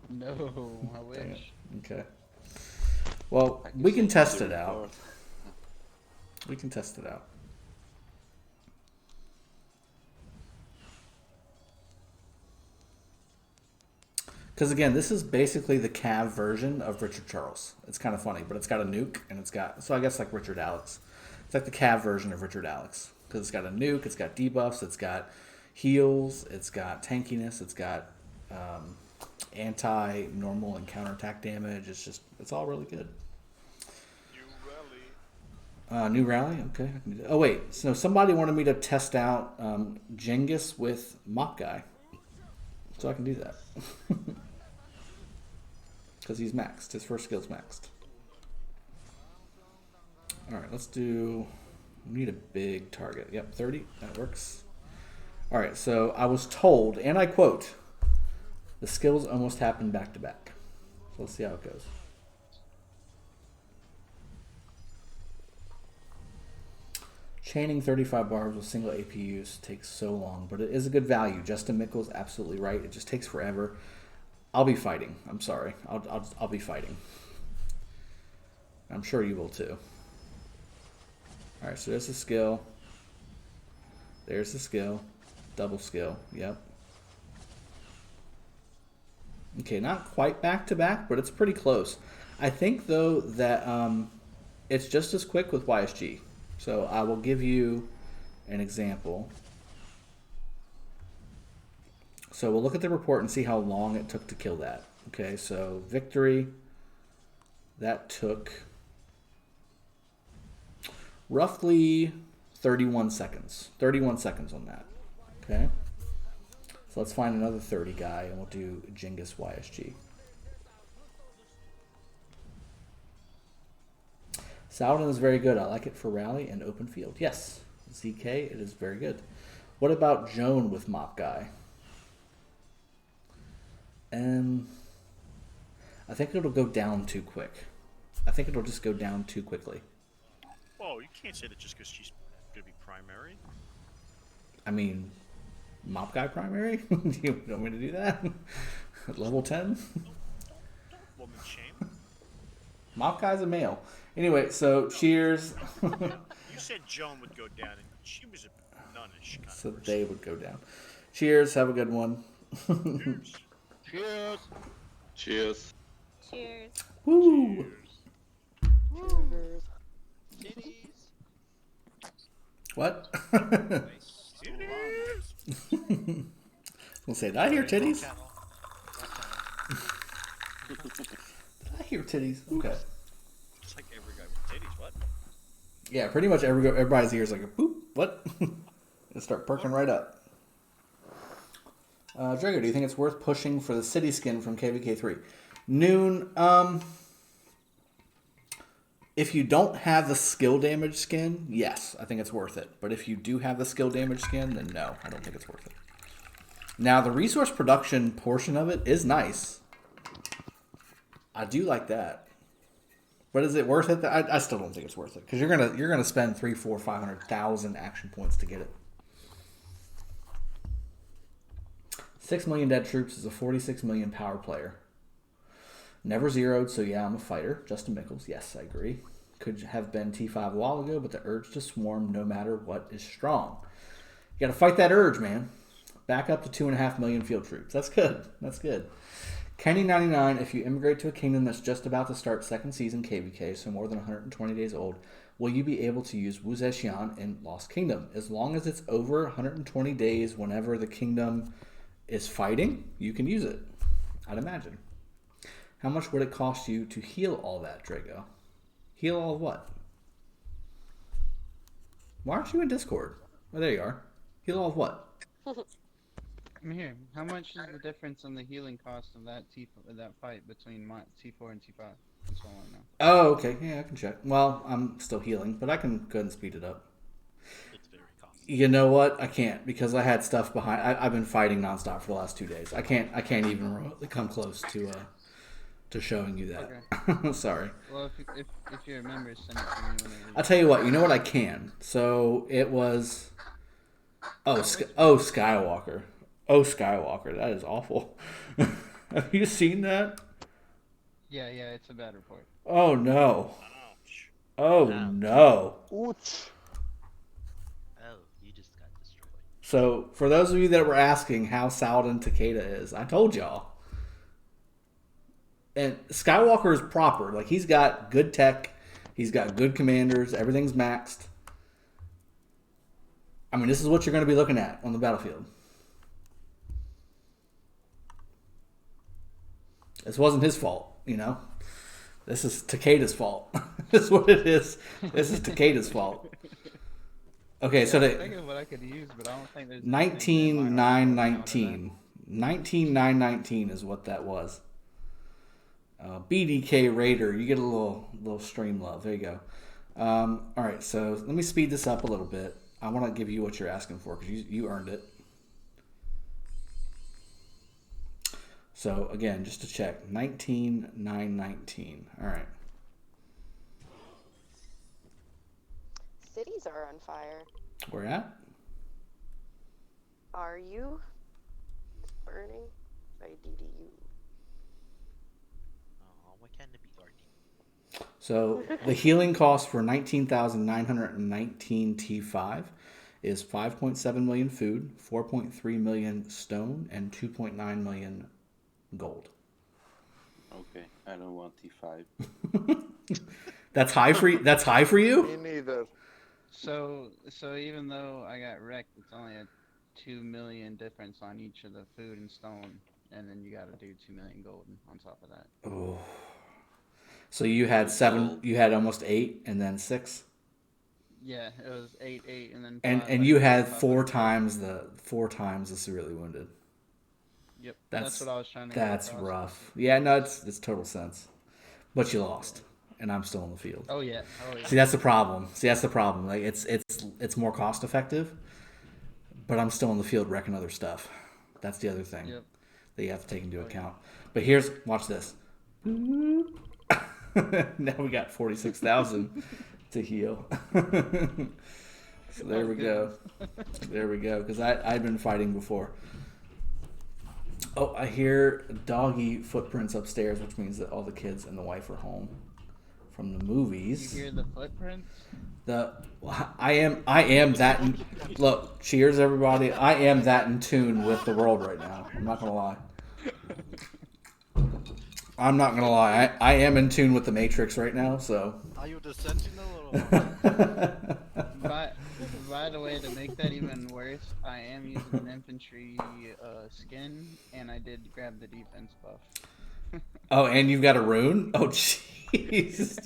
No, I wish. Okay. Well, we can test it out. We can test it out. Because again, this is basically the Cav version of Richard Charles. It's kind of funny, but it's got a nuke and it's got, so I guess like Richard Alex. It's like the Cav version of Richard Alex. Because it's got a nuke, it's got debuffs, it's got heals, it's got tankiness, it's got anti-normal and counterattack damage. It's all really good. New rally? Okay. Oh, wait. So somebody wanted me to test out Genghis with Mop Guy. So I can do that. Because he's maxed. His first skill's maxed. Alright, let's do... We need a big target. Yep, 30. That works. Alright, so I was told, and I quote, the skills almost happen back to back. So let's see how it goes. Chaining 35 bars with single AP use takes so long, but it is a good value. Justin Mickle's absolutely right. It just takes forever. I'll be fighting. I'm sorry. I'll be fighting. I'm sure you will too. All right, so there's the skill. There's the skill. Double skill. Yep. Okay, not quite back to back, but it's pretty close. I think though that it's just as quick with YSG. So I will give you an example. So we'll look at the report and see how long it took to kill that. Okay, so victory, that took roughly 31 seconds. 31 seconds on that. Okay. So let's find another 30 guy and we'll do Genghis YSG. Saladin is very good. I like it for rally and open field. Yes. ZK, it is very good. What about Joan with Mop Guy? I think it'll go down too quick. I think it'll just go down too quickly. Oh, you can't say that just because she's going to be primary. I mean, Mop Guy primary? Do you want me to do that? At level 10? Don't woman shame. Mop Guy's a male. Anyway, so cheers. You said Joan would go down, and she was a nunnish kind So of person. they would go down. Cheers. Have a good one. Cheers. Cheers. Cheers. Cheers. Woo! Cheers. Titties. What? Cheers. We'll say, did I hear titties? Did I hear titties? Okay. It's like every guy with titties. What? Yeah, pretty much everybody's ears like a boop. What? And start perking right up. Drago, do you think it's worth pushing for the city skin from KVK3? Noon. If you don't have the skill damage skin, yes, I think it's worth it. But if you do have the skill damage skin, then no, I don't think it's worth it. Now, the resource production portion of it is nice. I do like that. But is it worth it? I still don't think it's worth it because you're gonna spend 300, 400, 500,000 action points to get it. 6 million dead troops is a 46 million power player. Never zeroed, so yeah, I'm a fighter. Justin Mickles, yes, I agree. Could have been T5 a while ago, but the urge to swarm no matter what is strong. You gotta fight that urge, man. Back up to 2.5 million field troops. That's good. That's good. Kenny99, if you immigrate to a kingdom that's just about to start second season KVK, so more than 120 days old, will you be able to use Wu Zetian in Lost Kingdom? As long as it's over 120 days whenever the kingdom is fighting, you can use it, I'd imagine. How much would it cost you to heal all that, Drago? Heal all of what? Why aren't you in Discord? Oh, there you are. Heal all of what? Here, how much is the difference in the healing cost of that fight between T4 and T5? That's all I know. Oh, okay. Yeah, I can check. Well, I'm still healing, but I can go ahead and speed it up. It's very costly. You know what? I can't because I had stuff behind. I've been fighting nonstop for the last 2 days. I can't even remotely come close to showing you that. Okay. Sorry. Well, if you remember, send it to me whenever. I'll tell you what. You know what? I can. So it was. Skywalker. Oh, Skywalker. That is awful. Have you seen that? Yeah, it's a bad report. Oh no. Ouch. Oh no. Ouch. Oh, you just got destroyed. So, for those of you that were asking how Saladin Takeda is, I told y'all. And Skywalker is proper. Like, he's got good tech. He's got good commanders. Everything's maxed. I mean, this is what you're going to be looking at on the battlefield. This wasn't his fault, you know? This is Takeda's fault. This is what it is. This is Takeda's fault. Okay, so I'm thinking of what I could use, but I don't think there's 19,919. 19,919 is what that was. BDK Raider, you get a little stream love. There you go. All right, so let me speed this up a little bit. I want to give you what you're asking for because you earned it. So again, just to check, 19,919. All right. Cities are on fire. Where at? Are you? It's burning by DDU. Oh, why can't it be RD? So the healing cost for 19,919 T5 is 5.7 million food, 4.3 million stone, and 2.9 million gold. Okay, I don't want T5. That's high for you? That's high for you? Me neither. So even though I got wrecked, it's only a 2 million difference on each of the food and stone, and then you got to do 2 million gold on top of that. Oh. So you had 7. You had almost 8, and then 6. Yeah, it was 8, and then 5, And you had 4 times the severely wounded. Yep, that's what I was trying to. That's rough. Yeah, no, it's total sense. But you lost, and I'm still in the field. Oh yeah. See, that's the problem. Like it's more cost effective, but I'm still in the field wrecking other stuff. That's the other thing that you have to take into account. But watch this. Now we got 46,000 to heal. So there we go. There we go. Because I'd been fighting before. Oh, I hear doggy footprints upstairs, which means that all the kids and the wife are home from the movies. You hear the footprints? I am that. Look, cheers, everybody. I am that in tune with the world right now. I'm not gonna lie. I am in tune with the Matrix right now. So. Are you the Sentinel or? By the way, to make that even worse, I am using an infantry skin, and I did grab the defense buff. Oh, and you've got a rune? Oh, Jesus.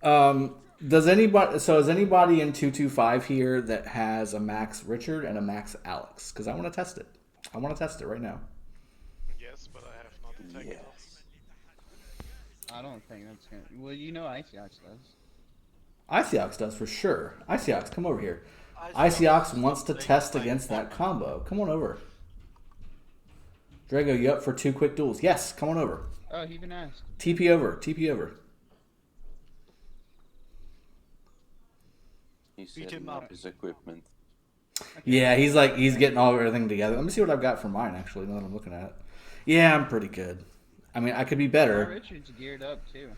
Is anybody in 225 here that has a max Richard and a max Alex? Because I want to test it. I want to test it right now. Yes, but I have not attacked it. I don't think that's gonna. Well, you know, Icyox does. Icyox does for sure. Icyox, come over here. Icyox wants to test against that combo. Come on over. Drago, you up for 2 quick duels? Yes, come on over. Oh, he even asked. TP over. He's setting up his equipment. Yeah, he's getting everything together. Let me see what I've got for mine, actually, now that I'm looking at it. Yeah, I'm pretty good. I mean, I could be better. Richard's geared up, too.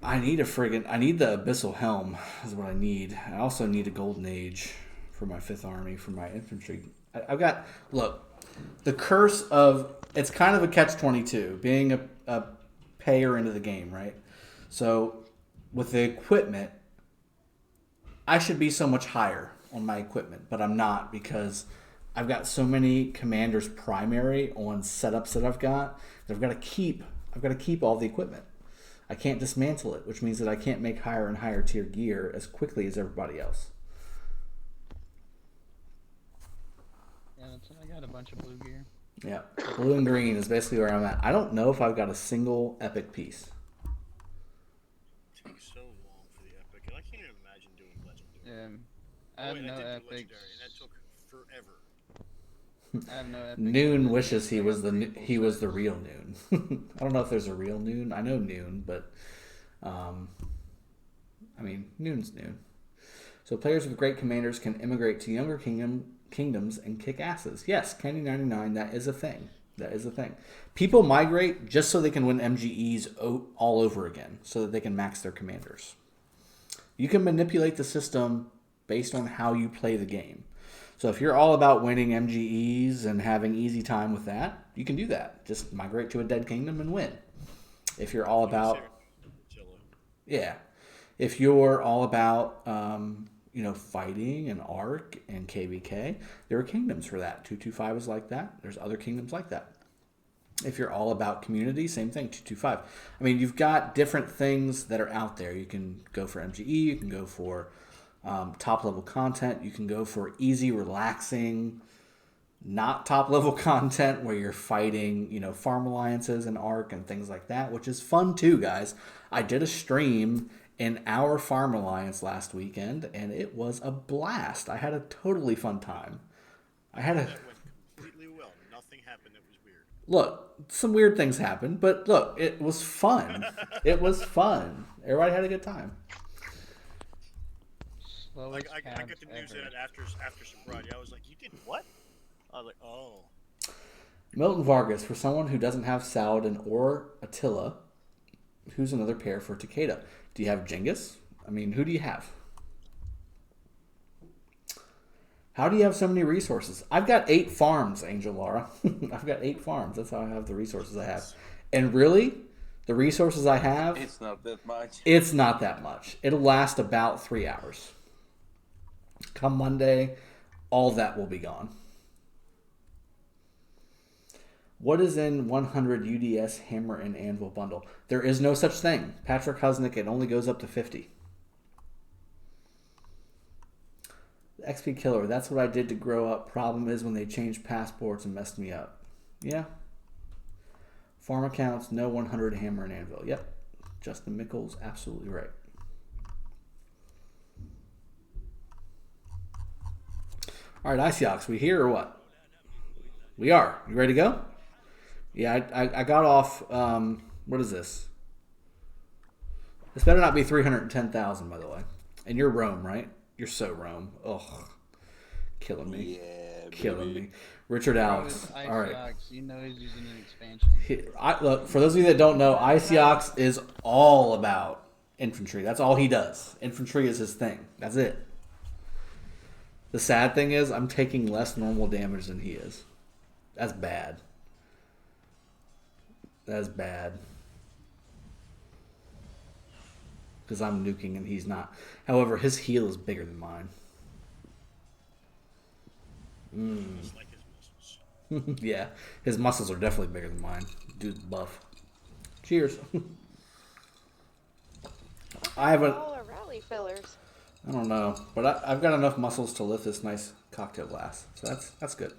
I need the Abyssal Helm is what I need. I also need a Golden Age for my 5th Army, for my infantry. I've got, look, the curse of, it's kind of a catch-22, being a payer into the game, right? So, with the equipment, I should be so much higher on my equipment, but I'm not because I've got so many commanders primary on setups that I've got that I've got to keep all the equipment. I can't dismantle it, which means that I can't make higher and higher tier gear as quickly as everybody else. Yeah, I got a bunch of blue gear. Yeah, blue and green is basically where I'm at. I don't know if I've got a single epic piece. It takes so long for the epic, and I can't even imagine doing legendary. I have Wait, no I did do epics. legendary, and that took forever. I have no epics. Noon wishes he was the real Noon. I don't know if there's a real Noon. I know Noon, but I mean Noon's Noon. So players with great commanders can immigrate to younger kingdoms and kick asses. Yes, Candy99, that is a thing. That is a thing. People migrate just so they can win MGEs all over again, so that they can max their commanders. You can manipulate the system based on how you play the game. So if you're all about winning MGEs and having easy time with that, you can do that. Just migrate to a dead kingdom and win. If you're all about... Yeah. If you're all about... fighting and ARC and KVK, there are kingdoms for that. 225 is like that. There's other kingdoms like that. If you're all about community, same thing, 225. I mean, you've got different things that are out there. You can go for MGE, you can go for top level content, you can go for easy, relaxing, not top level content where you're fighting, farm alliances and ARC and things like that, which is fun too, guys. I did a stream in our farm alliance last weekend, and it was a blast. I had a totally fun time. That went completely well. Nothing happened that was weird. Look, some weird things happened, but look, it was fun. It was fun. Everybody had a good time. I got the news that after sobriety, I was like, "You did what?" I was like, "Oh." Milton Vargas, for someone who doesn't have Saladin or Attila, who's another pair for Takeda? Do you have Genghis? I mean, who do you have? How do you have so many resources? I've got 8 farms, Angel Laura. I've got 8 farms. That's how I have the resources I have. And really, the resources I have... It's not that much. It's not that much. It'll last about 3 hours. Come Monday, all that will be gone. What is in 100 UDS Hammer and Anvil bundle? There is no such thing. Patrick Husnick, it only goes up to 50. The XP Killer, that's what I did to grow up. Problem is when they changed passports and messed me up. Yeah. Farm accounts, no 100 Hammer and Anvil. Yep. Justin Mickles, absolutely right. All right, Icyox, we here or what? We are. You ready to go? Yeah, I got off, what is this? This better not be 310,000, by the way. And you're Rome, right? You're so Rome. Ugh. Killing me. Yeah, Killing me. Richard Alex. All right. You know he's using an expansion. Look, for those of you that don't know, Icyox is all about infantry. That's all he does. Infantry is his thing. That's it. The sad thing is I'm taking less normal damage than he is. That's bad. That's bad. Because I'm nuking and he's not. However, his heal is bigger than mine. It's like his muscles. Yeah, his muscles are definitely bigger than mine. Dude's buff. Cheers. I haven't. All are rally fillers. I don't know, but I've got enough muscles to lift this nice cocktail glass, so that's good.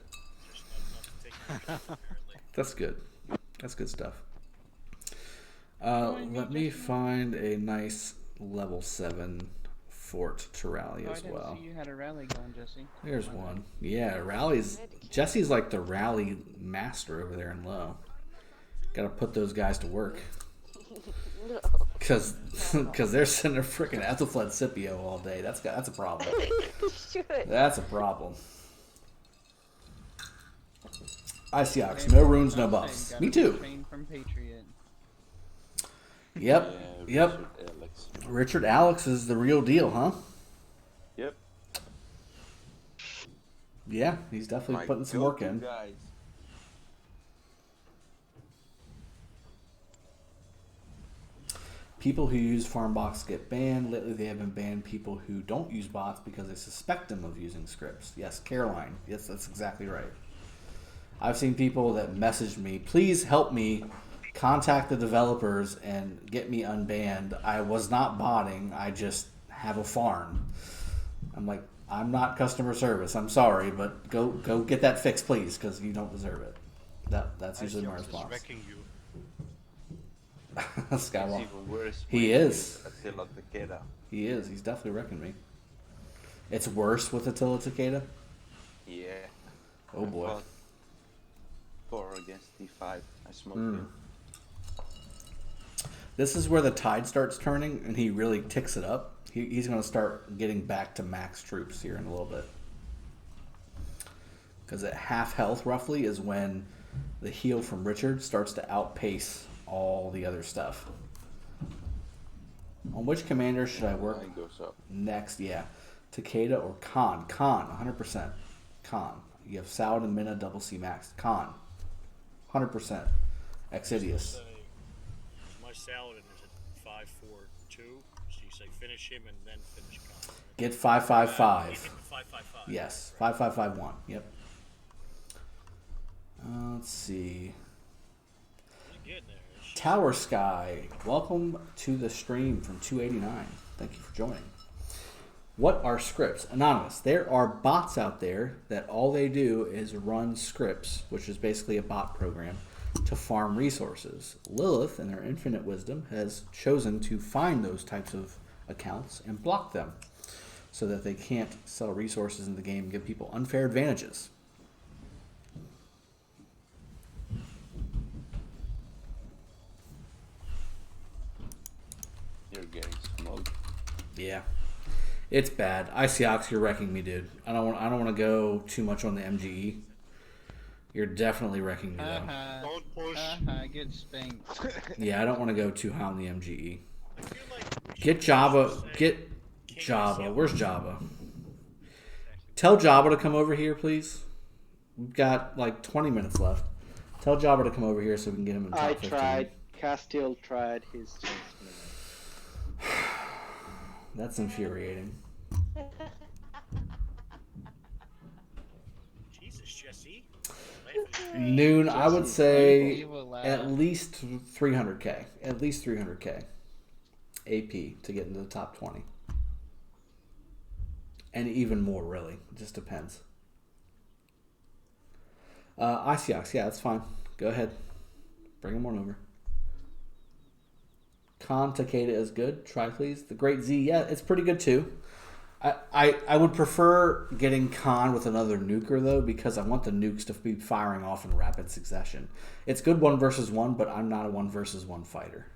That's good. That's good stuff. Let me find a nice level 7 fort to rally as well. I didn't see you had a rally going, Jesse. There's one. Yeah, rallies. Jesse's like the rally master over there in low. Got to put those guys to work. Because they're sitting there freaking Ethelfled Scipio all day. That's a problem. That's a problem. Icyox, no runes, no buffs. Me too. From Patriot. Yep. Yeah, Yep. Richard Alex is the real deal, huh? Yep. Yeah, he's definitely putting some work in. Guys. People who use farm bots get banned. Lately, they have been banned people who don't use bots because they suspect them of using scripts. Yes, Caroline. Yes, that's exactly right. I've seen people that messaged me, please help me contact the developers and get me unbanned. I was not botting. I just have a farm. I'm like, I'm not customer service. I'm sorry, but go get that fixed, please, because you don't deserve it. That's usually my ICOX is response. wrecking you. Skywalker. It's even worse. He when is. it's Attila Takeda. He is. He's definitely wrecking me. It's worse with Attila Takeda? Yeah. Oh boy. I fought 4 against D5. I smoked Mm. him. This is where the tide starts turning, and he really ticks it up. He's going to start getting back to max troops here in a little bit. Because at half health, roughly, is when the heal from Richard starts to outpace all the other stuff. On which commander should I work Line goes up. next? Yeah. Takeda or Khan? Khan, 100%. Khan. You have Saud and Minna double C max. Khan. 100%. Exidius. My Saladin is at 542, so you say finish him and then finish Khan. Get 555. You hit the 555. Yes, 5551. Yep. Let's see. You're getting there. Tower Sky, welcome to the stream from 289. Thank you for joining. What are scripts? Anonymous. There are bots out there that all they do is run scripts, which is basically a bot program, to farm resources. Lilith, in her infinite wisdom, has chosen to find those types of accounts and block them so that they can't sell resources in the game and give people unfair advantages. You're getting smoked. Yeah, it's bad. ICOX, you're wrecking me, dude. I don't want to go too much on the MGE. You're definitely wrecking me though. Don't push. Get spanked. Yeah, I don't want to go too high on the MGE. Get Java. Get Java. Where's Java? Tell Java to come over here, please. We've got like 20 minutes left. Tell Java to come over here so we can get him in the top 15. tried. Castiel tried. He's just... That's infuriating. Jesus, Jesse. Noon, I would say at least 300k. At least 300k AP to get into the top 20. And even more, really. It just depends. ICOX, yeah, that's fine. Go ahead. Bring him on over. Khan Takeda is good. Try please. The Great Z, yeah, it's pretty good too. I would prefer getting Khan with another nuker though, because I want the nukes to be firing off in rapid succession. It's good 1 versus 1, but I'm not a 1 versus 1 fighter.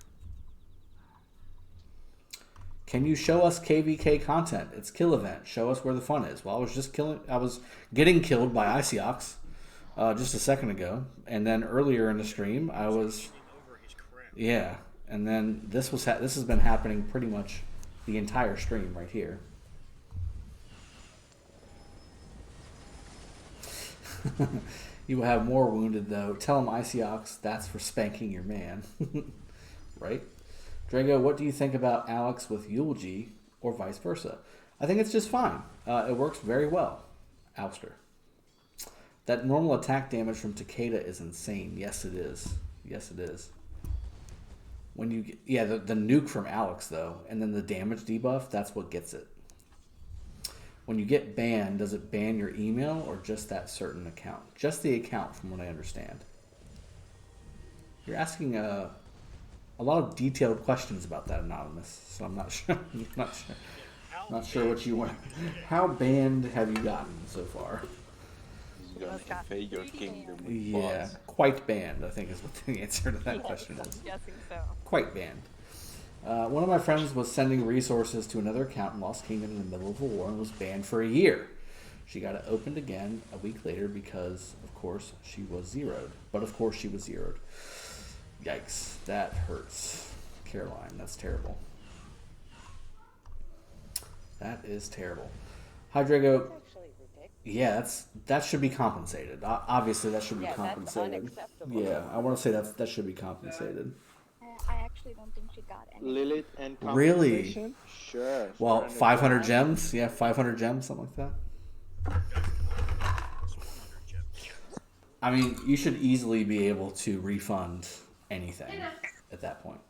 Can you show us KVK content? It's kill event. Show us where the fun is. Well, I was getting killed by ICOX just a second ago, and then earlier in the stream I was, yeah. And then this has been happening pretty much the entire stream right here. You will have more wounded though. Tell him ICOX, that's for spanking your man. Right? Drago, what do you think about Alex with Eulogy or vice versa? I think it's just fine. It works very well. Ouster. That normal attack damage from Takeda is insane. Yes, it is. Yes, it is. When you get, yeah, the nuke from Alex though, and then the damage debuff, that's what gets it. When you get banned, does it ban your email or just that certain account? Just the account, from what I understand. You're asking a lot of detailed questions about that, Anonymous. So I'm not sure. Not sure what you want. How banned have you gotten so far? He's gonna invade your kingdom with Yeah, bots. quite banned, I think is what the answer to that question is. I'm guessing so. Quite banned. One of my friends was sending resources to another account in Lost Kingdom in the middle of a war and was banned for a year. She got it opened again a week later because, of course, she was zeroed. But of course she was zeroed. Yikes, that hurts. Caroline, that's terrible. That is terrible. Hi, Drago. Yeah, that should be compensated. Obviously, that should be compensated. That's unacceptable. Yeah, I want to say that should be compensated. I actually don't think she got any. Lilith and Really? compensation? Sure. Well, 500 gems? Yeah, 500 gems, something like that. I mean, you should easily be able to refund anything at that point.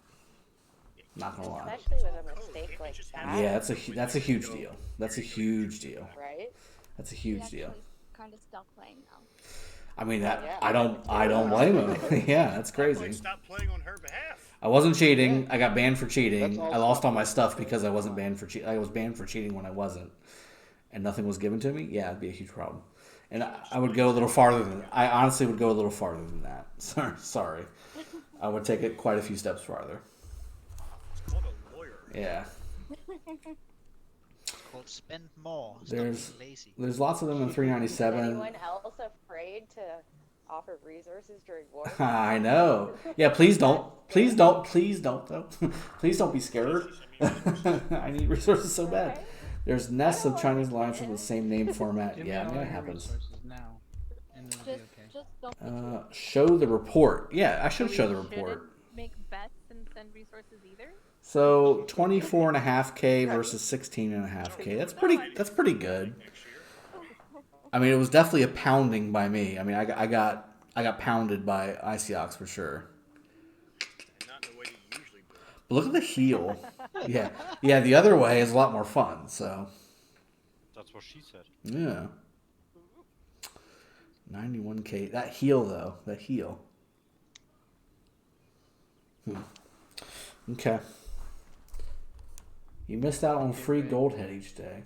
Not gonna lie. Especially with a mistake like that. Yeah, that's a huge deal. That's a huge deal. Right? That's a huge deal. Kind of stopped playing now. I mean, that Yeah. I don't blame him. Yeah, that's crazy. Stop playing on her behalf. I wasn't cheating. I got banned for cheating. That's I lost all my stuff because I wasn't banned for cheating. I was banned for cheating when I wasn't, and nothing was given to me. Yeah, it'd be a huge problem. And I would go a little farther than. I honestly would go a little farther than that. Sorry, I would take it quite a few steps farther. It's called a lawyer. Yeah. Called spend more. Stop There's being lazy. there's lots of them in 397. Is anyone else afraid to offer resources during war? I know. Yeah, please don't. Please don't though. Please don't be scared. I need resources so bad. There's nests of Chinese alliances with the same name format. Give me Yeah, I all mean, it your happens. resources now, and it'll be okay. Just don't. Show the report. Yeah, I should show the Shouldn't report. make bets and send resources either. So 24.5K versus 16.5K. That's pretty good. I mean, it was definitely a pounding by me. I mean, I got pounded by Icyox for sure. Not in the way you usually do. But look at the heal. Yeah. The other way is a lot more fun. So That's what she said. yeah. 91K. That heal though. That heal. Okay. You missed out on free gold head each day.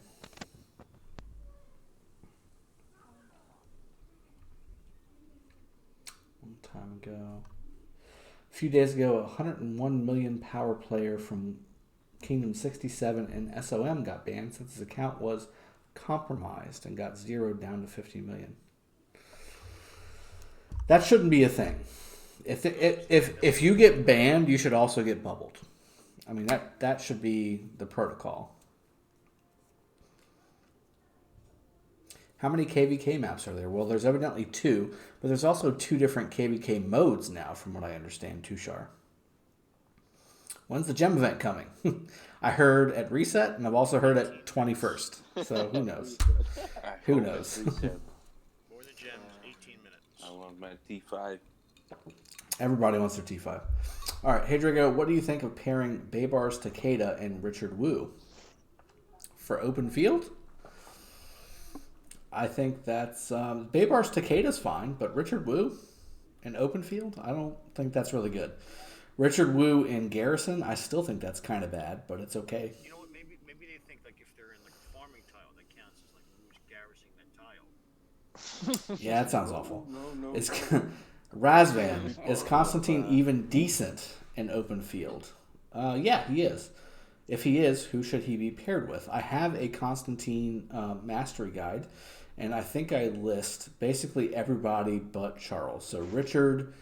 One time ago. A few days ago, a 101 million power player from Kingdom 67 and SOM got banned since his account was compromised and got zeroed down to 50 million. That shouldn't be a thing. If you get banned, you should also get bubbled. I mean, that should be the protocol. How many KVK maps are there? Well, there's evidently 2, but there's also 2 different KVK modes now, from what I understand, Tushar. When's the gem event coming? I heard at reset, and I've also heard at 21st. So who knows? Who knows? More the gems, 18 minutes. I want my T5. Everybody wants their T5. All right, hey Drago, what do you think of pairing Babar's Takeda and Richard Wu for open field? I think that's Babar's Takeda's fine, but Richard Wu in open field, I don't think that's really good. Richard Wu in Garrison, I still think that's kind of bad, but it's okay. You know what? Maybe they think like if they're in like a farming tile, that counts as like who's garrisoning that tile. Yeah, that sounds awful. It's Razvan, is Constantine even decent in open field? Yeah, he is. If he is, who should he be paired with? I have a Constantine mastery guide, and I think I list basically everybody but Charles. So Richard,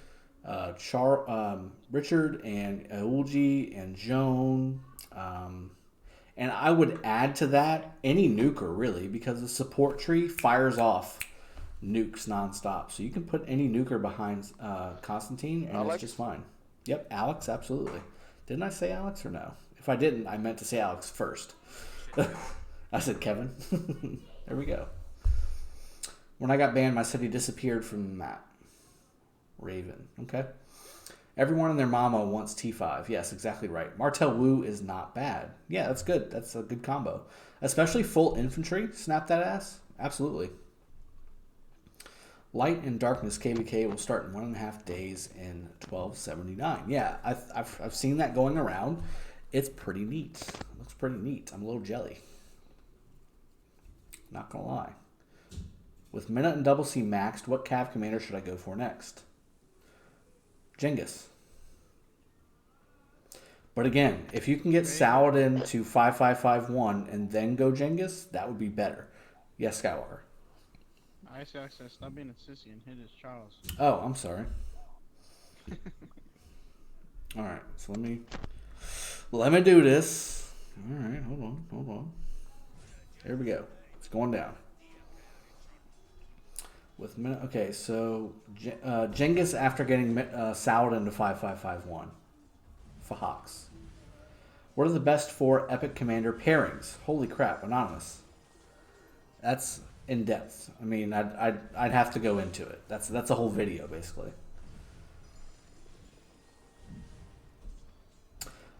Richard and Eulji and Joan, and I would add to that any nuker really, because the support tree fires off nukes nonstop. So you can put any nuker behind Constantine, and Alex? it's just fine. Yep, Alex, absolutely. Didn't I say Alex or no? If I didn't, I meant to say Alex first. I said Kevin. There we go. When I got banned, my city disappeared from the map. Raven. Okay. Everyone and their mama wants T5. Yes, exactly right. Martel Wu is not bad. Yeah, that's good. That's a good combo. Especially full infantry. Snap that ass. Absolutely. Light and Darkness KVK will start in 1.5 days in 1279. Yeah, I've seen that going around. It's pretty neat. It looks pretty neat. I'm a little jelly. Not gonna lie. With Minute and Double C maxed, what Cav commander should I go for next? Genghis. But again, if you can get Saladin to 5551 and then go Genghis, that would be better. Yes, Skywalker. Icyox said stop being a sissy and hit his Charles. Oh, I'm sorry. All right, so let me do this. All right, hold on. There we go. It's going down. With minute, okay, so Genghis after getting Saladin to 5551 for Hawks. What are the best 4 epic commander pairings? Holy crap, Anonymous. That's in depth. I mean, I'd have to go into it. That's a whole video basically.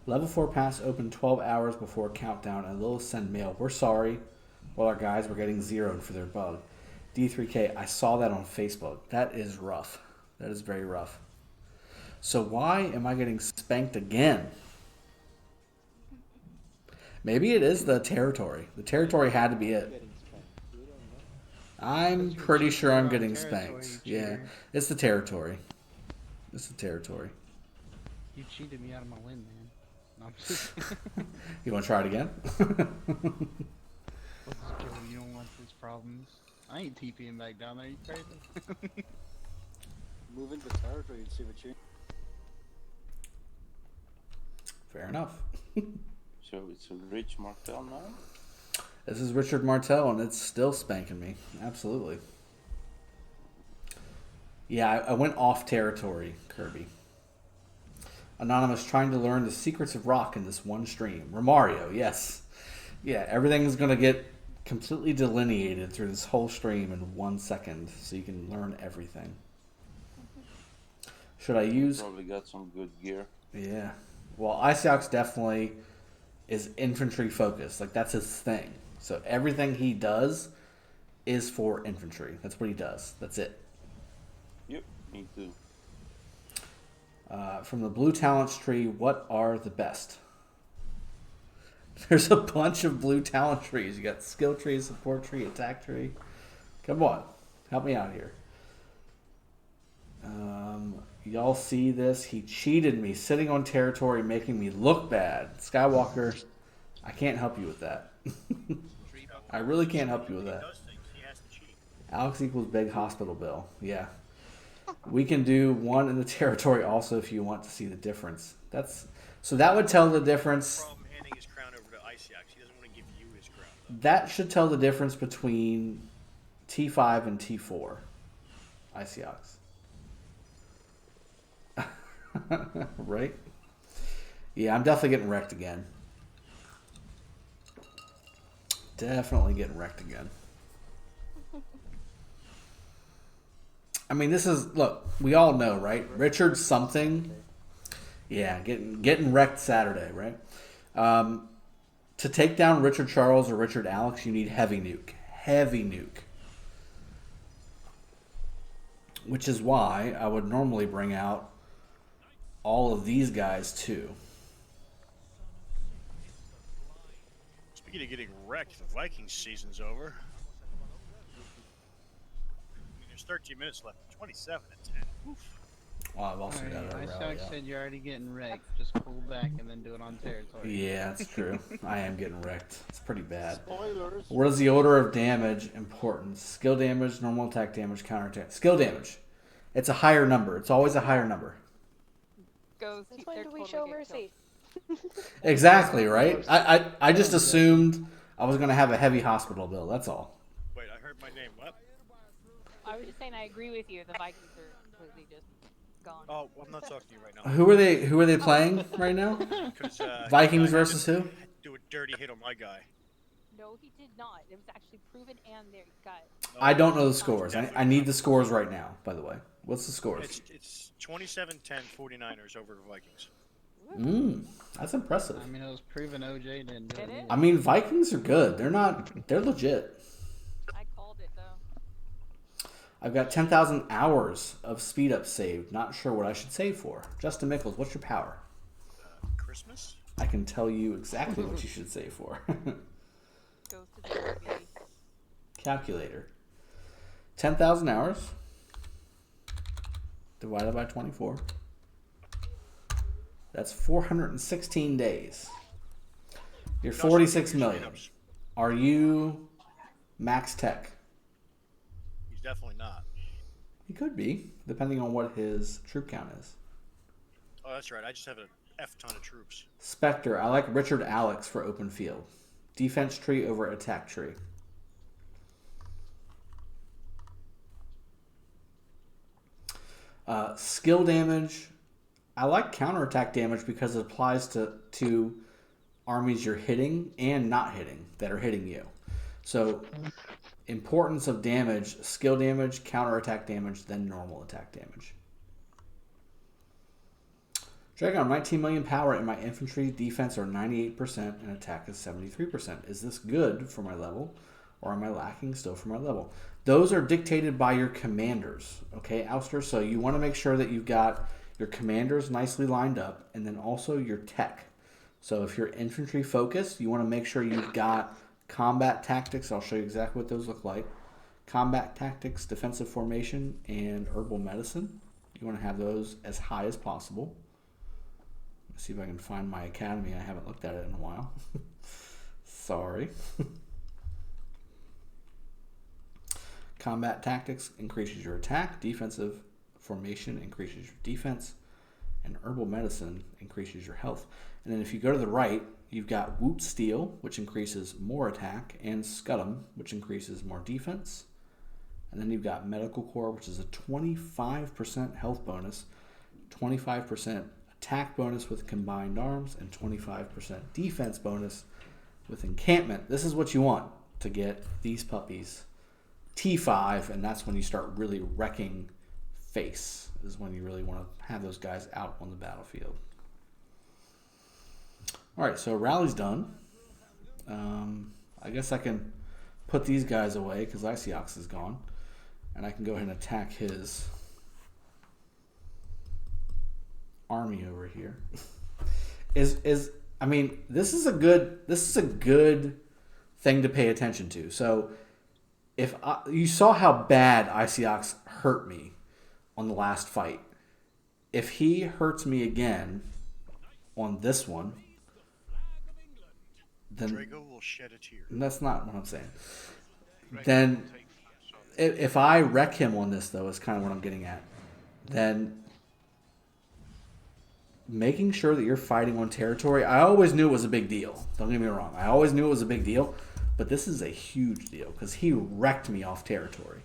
Level 4 pass opened 12 hours before countdown and Lil send mail. We're sorry. While our guys were getting zeroed for their bug. D3K, I saw that on Facebook. That is rough. That is very rough. So why am I getting spanked again? Maybe it is the territory. The territory had to be it. I'm pretty sure I'm getting spanked. Yeah, it's the territory. It's the territory. You cheated me out of my win, man. No, I'm just You want to try it again? You don't want these problems. I ain't TPing back down there, you crazy? Move into territory and see what you... Fair enough. So it's Rich Martel now? This is Richard Martel, and it's still spanking me. Absolutely. Yeah, I went off territory, Kirby. Anonymous trying to learn the secrets of RoK in this one stream. Romario, yes. Yeah, everything's going to get completely delineated through this whole stream in 1 second, so you can learn everything. Should I use... Probably got some good gear. Yeah. Well, Iceox definitely is infantry focused. Like, that's his thing. So everything he does is for infantry. That's what he does. That's it. Yep, me too. From the blue talents tree, what are the best? There's a bunch of blue talent trees. You got skill tree, support tree, attack tree. Come on. Help me out here. Y'all see this? He cheated me, sitting on territory, making me look bad. Skywalker, I can't help you with that. I really can't help you with that. Alex equals big hospital bill. Yeah. We can do one in the territory also if you want to see the difference. So that would tell the difference. Handing his crown over to Iceox. He doesn't want to give you his crown. That should tell the difference between T5 and T4. Iceox. Right? Yeah, I'm definitely getting wrecked again. Definitely getting wrecked again. I mean, this is... Look, we all know, right? Richard something... Yeah, getting wrecked Saturday, right? To take down Richard Charles or Richard Alex, you need heavy nuke. Heavy nuke. Which is why I would normally bring out all of these guys too. Speaking of getting wrecked, the Vikings season's over. I mean, there's 13 minutes left. 27 and 10. Oof. Well, I've also got a rally out. Said you're already getting wrecked. Just pull back and then do it on territory. Yeah, that's true. I am getting wrecked. It's pretty bad. Spoilers. What is the order of damage importance? Skill damage, normal attack damage, counter attack. Skill damage. It's a higher number. It's always a higher number. Since when do we show mercy? Exactly, right? I just assumed I was going to have a heavy hospital bill. That's all. Wait, I heard my name. What? I was just saying I agree with you. The Vikings are completely just gone. Oh, well, I'm not talking to you right now. Who are they playing right now? Vikings versus who? Do a dirty hit on my guy. No, he did not. It was actually proven, and there you got it. I don't know the scores. I need the scores right now, by the way. What's the scores? It's 27-10 49ers over the Vikings. That's impressive. I mean, it was proven OJ didn't do it. I mean, Vikings are good. They're legit. I called it, though. I've got 10,000 hours of speed up saved. Not sure what I should save for. Justin Mickles, what's your power? Christmas? I can tell you exactly what you should save for. Goes to the RV. Calculator. 10,000 hours divided by 24. That's 416 days. You're 46 million. Are you max tech? He's definitely not. He could be, depending on what his troop count is. Oh, that's right. I just have an F ton of troops. Spectre, I like Richard Alex for open field. Defense tree over attack tree. Skill damage. I like counterattack damage because it applies to armies you're hitting and not hitting that are hitting you. So, importance of damage, skill damage, counterattack damage, then normal attack damage. Dragon, 19 million power, and my infantry defense are 98% and attack is 73%. Is this good for my level, or am I lacking still for my level? Those are dictated by your commanders, okay, Ouster? So you want to make sure that you've got your commanders nicely lined up, and then also your tech. So if you're infantry focused, you want to make sure you've got combat tactics. I'll show you exactly what those look like. Combat tactics, defensive formation, and herbal medicine. You want to have those as high as possible. Let's see if I can find my academy. I haven't looked at it in a while. Sorry. Combat tactics increases your attack. Defensive formation increases your defense. And herbal medicine increases your health. And then if you go to the right, you've got Woot Steel, which increases more attack, and Scudam, which increases more defense. And then you've got Medical Core, which is a 25% health bonus, 25% attack bonus with combined arms, and 25% defense bonus with encampment. This is what you want to get these puppies T5, and that's when you start really wrecking face, is when you really want to have those guys out on the battlefield. All right, so rally's done. I guess I can put these guys away because Icyox is gone, and I can go ahead and attack his army over here. I mean, this is a good thing to pay attention to. So if you saw how bad Icyox hurt me on the last fight, if he hurts me again on this one, then Drago will shed a tear. that's not what I'm saying. Then if I wreck him on this, though, is kind of what I'm getting at. Then making sure that you're fighting on territory, I always knew it was a big deal. Don't get me wrong. I always knew it was a big deal. But this is a huge deal because he wrecked me off territory.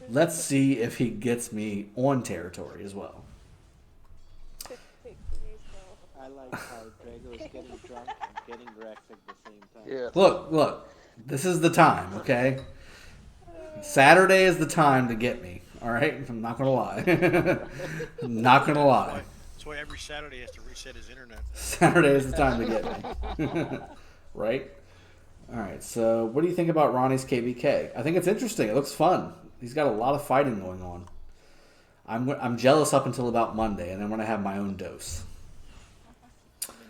Let's see if he gets me on territory as well. I like how Drago is getting drunk and getting wrecked at the same time. Yeah. Look. This is the time, okay? Saturday is the time to get me. All right? I'm not going to lie. I'm not going to lie. That's why every Saturday he has to reset his internet. Saturday is the time to get me. Right? All right, so what do you think about Ronnie's KVK? I think it's interesting. It looks fun. He's got a lot of fighting going on. I'm jealous up until about Monday, and then when I have my own dose.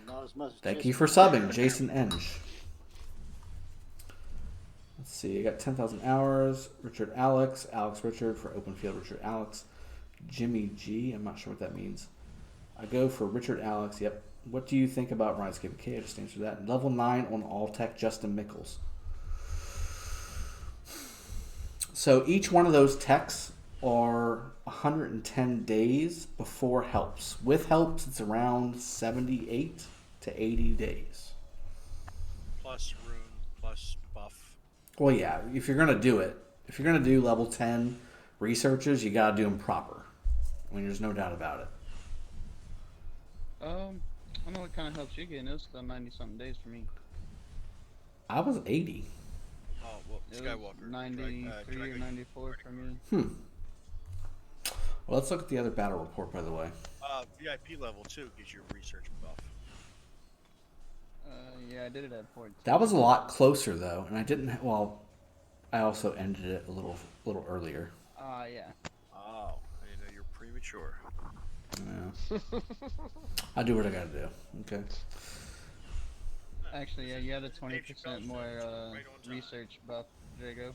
Not as much as Thank Jason. you for subbing, Jason Enge. Let's see, I got 10,000 hours. Richard Alex Richard for open field. Richard Alex, Jimmy G. I'm not sure what that means. I go for Richard Alex. Yep. What do you think about Rise KVK? I just answered that. Level 9 on all tech, Justin Mickles. So each one of those techs are 110 days before helps. With helps, it's around 78 to 80 days. Plus rune, plus buff. Well, yeah, if you're going to do it, if you're going to do level 10 researches, you got to do them proper. I mean, there's no doubt about it. I know what kind of helps you getting. It was still 90-something days for me. I was 80. Oh, well, It was Skywalker. 93 or 94 for me. Well, let's look at the other battle report, by the way. VIP level 2 gives you a research buff. Yeah, I did it at 14. That was a lot closer, though, and I didn't. Well, I also ended it a little earlier. Yeah. Oh, I didn't know you're premature. Yeah. I do what I gotta do. Okay. Actually, yeah, you had a 20% more research buff, Drago.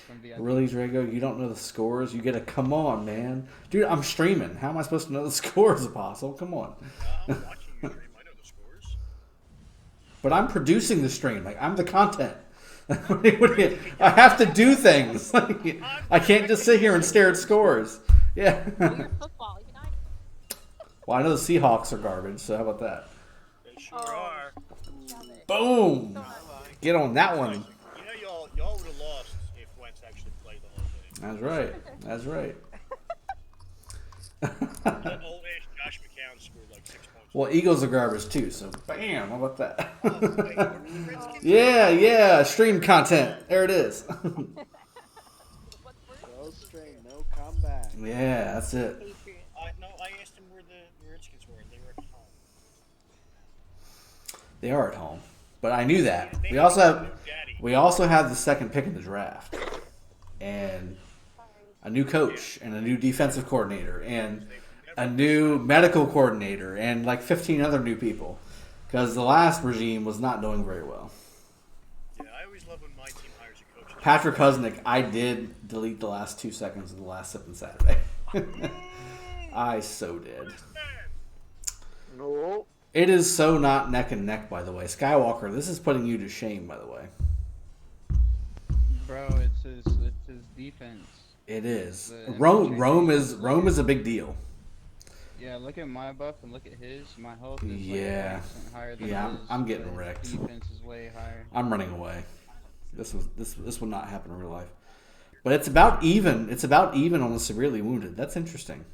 From VIP. Really, Drago? You don't know the scores? You get a come on, man. Dude, I'm streaming. How am I supposed to know the scores, Apostle? Come on. I'm watching you stream. I know the scores. But I'm producing the stream. Like, I'm the content. I have to do things. I can't just sit here and stare at scores. Yeah. Football, Well, I know the Seahawks are garbage, so how about that? They sure are. Boom! Get on that one. You know, y'all would have lost if Wentz actually played the whole thing. That's right. That's right. That old age Josh McCown scored like 6 points. Well, Eagles are garbage too, so bam! How about that? Yeah. Stream content. There it is. Go stream, no comeback. Yeah, that's it. No, I asked him where the Redskins were. They are at home, but I knew that. We also have the second pick in the draft, and a new coach, and a new defensive coordinator, and a new medical coordinator, and like 15 other new people, because the last regime was not doing very well. Yeah, I always love when my team hires a coach. Patrick Husnick, I did delete the last 2 seconds of the last Sippin Saturday. I so did. No. It is so not neck and neck, by the way. Skywalker, this is putting you to shame, by the way. Bro, it's his defense. It is. The Rome is a big deal. Yeah, look at my buff and look at his. My health is Yeah. like 20% higher than Yeah, his, I'm getting but his wrecked. Defense is way higher. I'm running away. This will not happen in real life. But it's about even. It's about even on the severely wounded. That's interesting.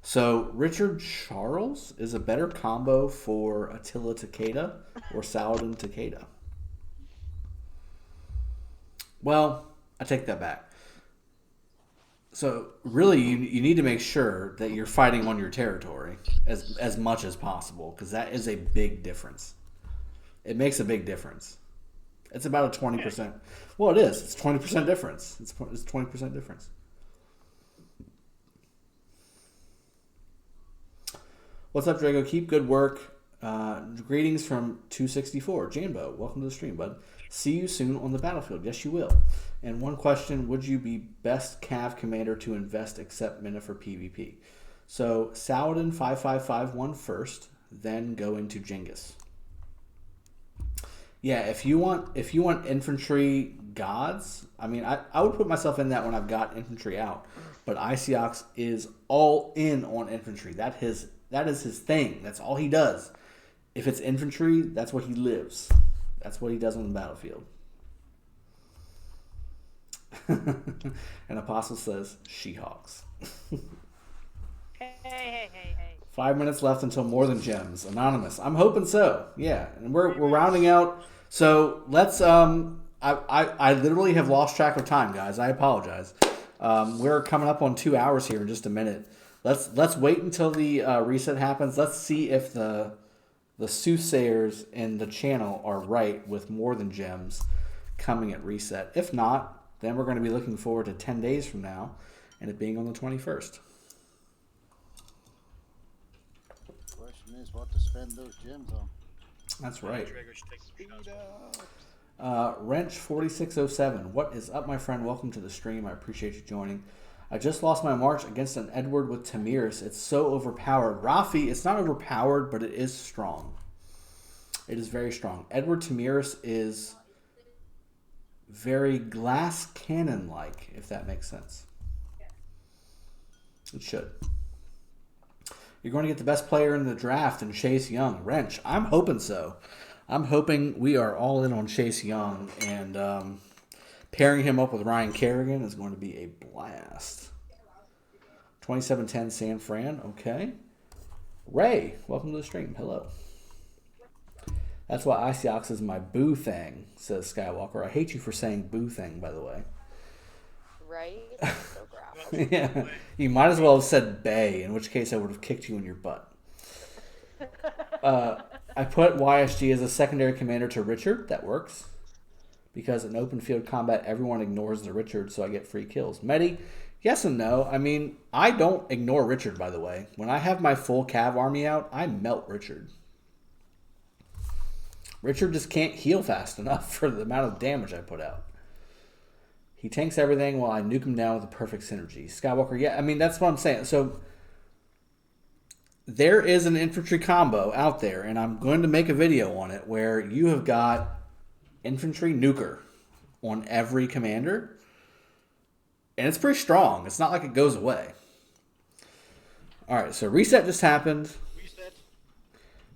So Richard Charles is a better combo for Attila Takeda or Saladin Takeda. Well, I take that back. So really, you need to make sure that you're fighting on your territory as much as possible, because that is a big difference. It makes a big difference. It's about a 20%. Well, it is. It's 20% difference. It's 20% difference. What's up, Drago? Keep good work. Greetings from 264. Janbo, welcome to the stream, bud. See you soon on the battlefield. Yes, you will. And one question, would you be best Cav commander to invest except Mina for PvP? So Saladin 5551 first, then go into Genghis. Yeah, if you want infantry gods, I mean, I would put myself in that when I've got infantry out. But Isiox is all in on infantry. That is his thing. That's all he does. If it's infantry, that's what he lives. That's what he does on the battlefield. And Apostle says, She-Hawks. Hey. 5 minutes left until more than gems. Anonymous. I'm hoping so. Yeah. And we're rounding out. So let's I literally have lost track of time, guys. I apologize. We're coming up on 2 hours here in just a minute. Let's wait until the reset happens. Let's see if the soothsayers in the channel are right with more than gems coming at reset. If not, then we're going to be looking forward to 10 days from now and it being on the 21st. Question is what to spend those gems on. That's right. Wrench 4607. What is up, my friend? Welcome to the stream. I appreciate you joining. I just lost my march against an Edward with Tamiris. It's so overpowered. Rafi, it's not overpowered, but it is strong. It is very strong. Edward Tamiris is very glass cannon-like, if that makes sense. It should. You're going to get the best player in the draft in Chase Young. Wrench, I'm hoping so. I'm hoping we are all in on Chase Young, and pairing him up with Ryan Kerrigan is going to be a blast. 2710 San Fran, okay. Ray, welcome to the stream. Hello. That's why Isiox is my boo thing, says Skywalker. I hate you for saying boo thing, by the way. Right? So graphic. Yeah, you might as well have said bay, in which case I would have kicked you in your butt. I put YSG as a secondary commander to Richard. That works. Because in open field combat, everyone ignores the Richard, so I get free kills. Medi, yes and no. I mean, I don't ignore Richard, by the way. When I have my full Cav army out, I melt Richard. Richard just can't heal fast enough for the amount of damage I put out. He tanks everything while I nuke him down with a perfect synergy. Skywalker, yeah, I mean, that's what I'm saying. So, there is an infantry combo out there, and I'm going to make a video on it, where you have got infantry nuker on every commander. And it's pretty strong. It's not like it goes away. Alright, so reset just happened. Reset.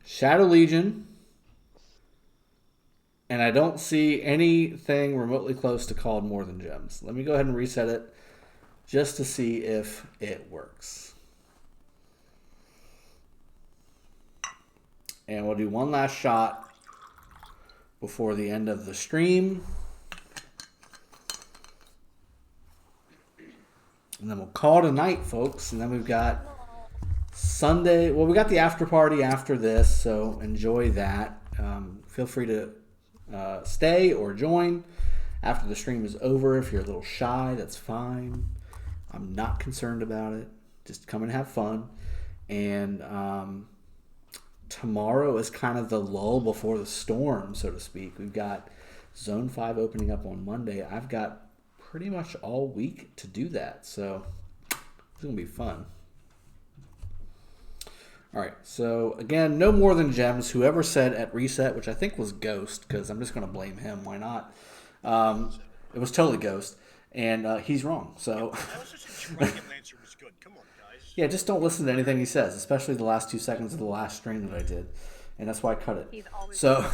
Shadow Legion. And I don't see anything remotely close to called more than gems. Let me go ahead and reset it just to see if it works. And we'll do one last shot before the end of the stream. And then we'll call it a night, folks. And then we've got Sunday. Well, we got the after party after this, so enjoy that. Feel free to stay or join after the stream is over. If you're a little shy, that's fine. I'm not concerned about it. Just come and have fun. And tomorrow is kind of the lull before the storm, so to speak. We've got Zone 5 opening up on Monday. I've got pretty much all week to do that, so it's going to be fun. All right, so again, no more than gems. Whoever said at reset, which I think was Ghost, because I'm just going to blame him. Why not? It was totally Ghost, and he's wrong. So I also said Dragothien was good. Come on, guys. yeah, just don't listen to anything he says, especially the last 2 seconds of the last stream that I did, and that's why I cut it. He's always So,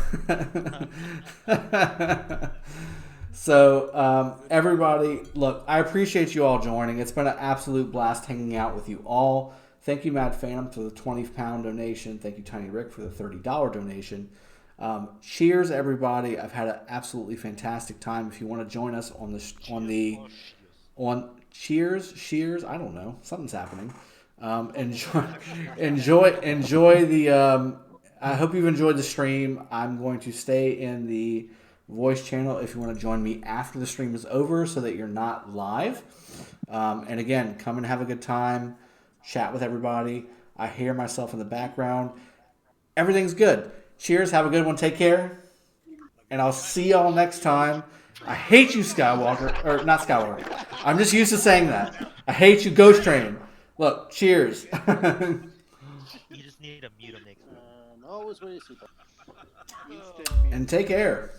so everybody, look, I appreciate you all joining. It's been an absolute blast hanging out with you all. Thank you, Mad Phantom, for the £20 donation. Thank you, Tiny Rick, for the $30 donation. Cheers, everybody! I've had an absolutely fantastic time. If you want to join us on cheers, I don't know, something's happening. Enjoy the. I hope you've enjoyed the stream. I'm going to stay in the voice channel if you want to join me after the stream is over, so that you're not live. And again, come and have a good time. Chat with everybody. I hear myself in the background. Everything's good. Cheers. Have a good one. Take care. And I'll see y'all next time. I hate you, Skywalker. Or not Skywalker. I'm just used to saying that. I hate you, Ghost Train. Look, cheers. You just need a mute him next time. Always wear your seatbelt. And take care.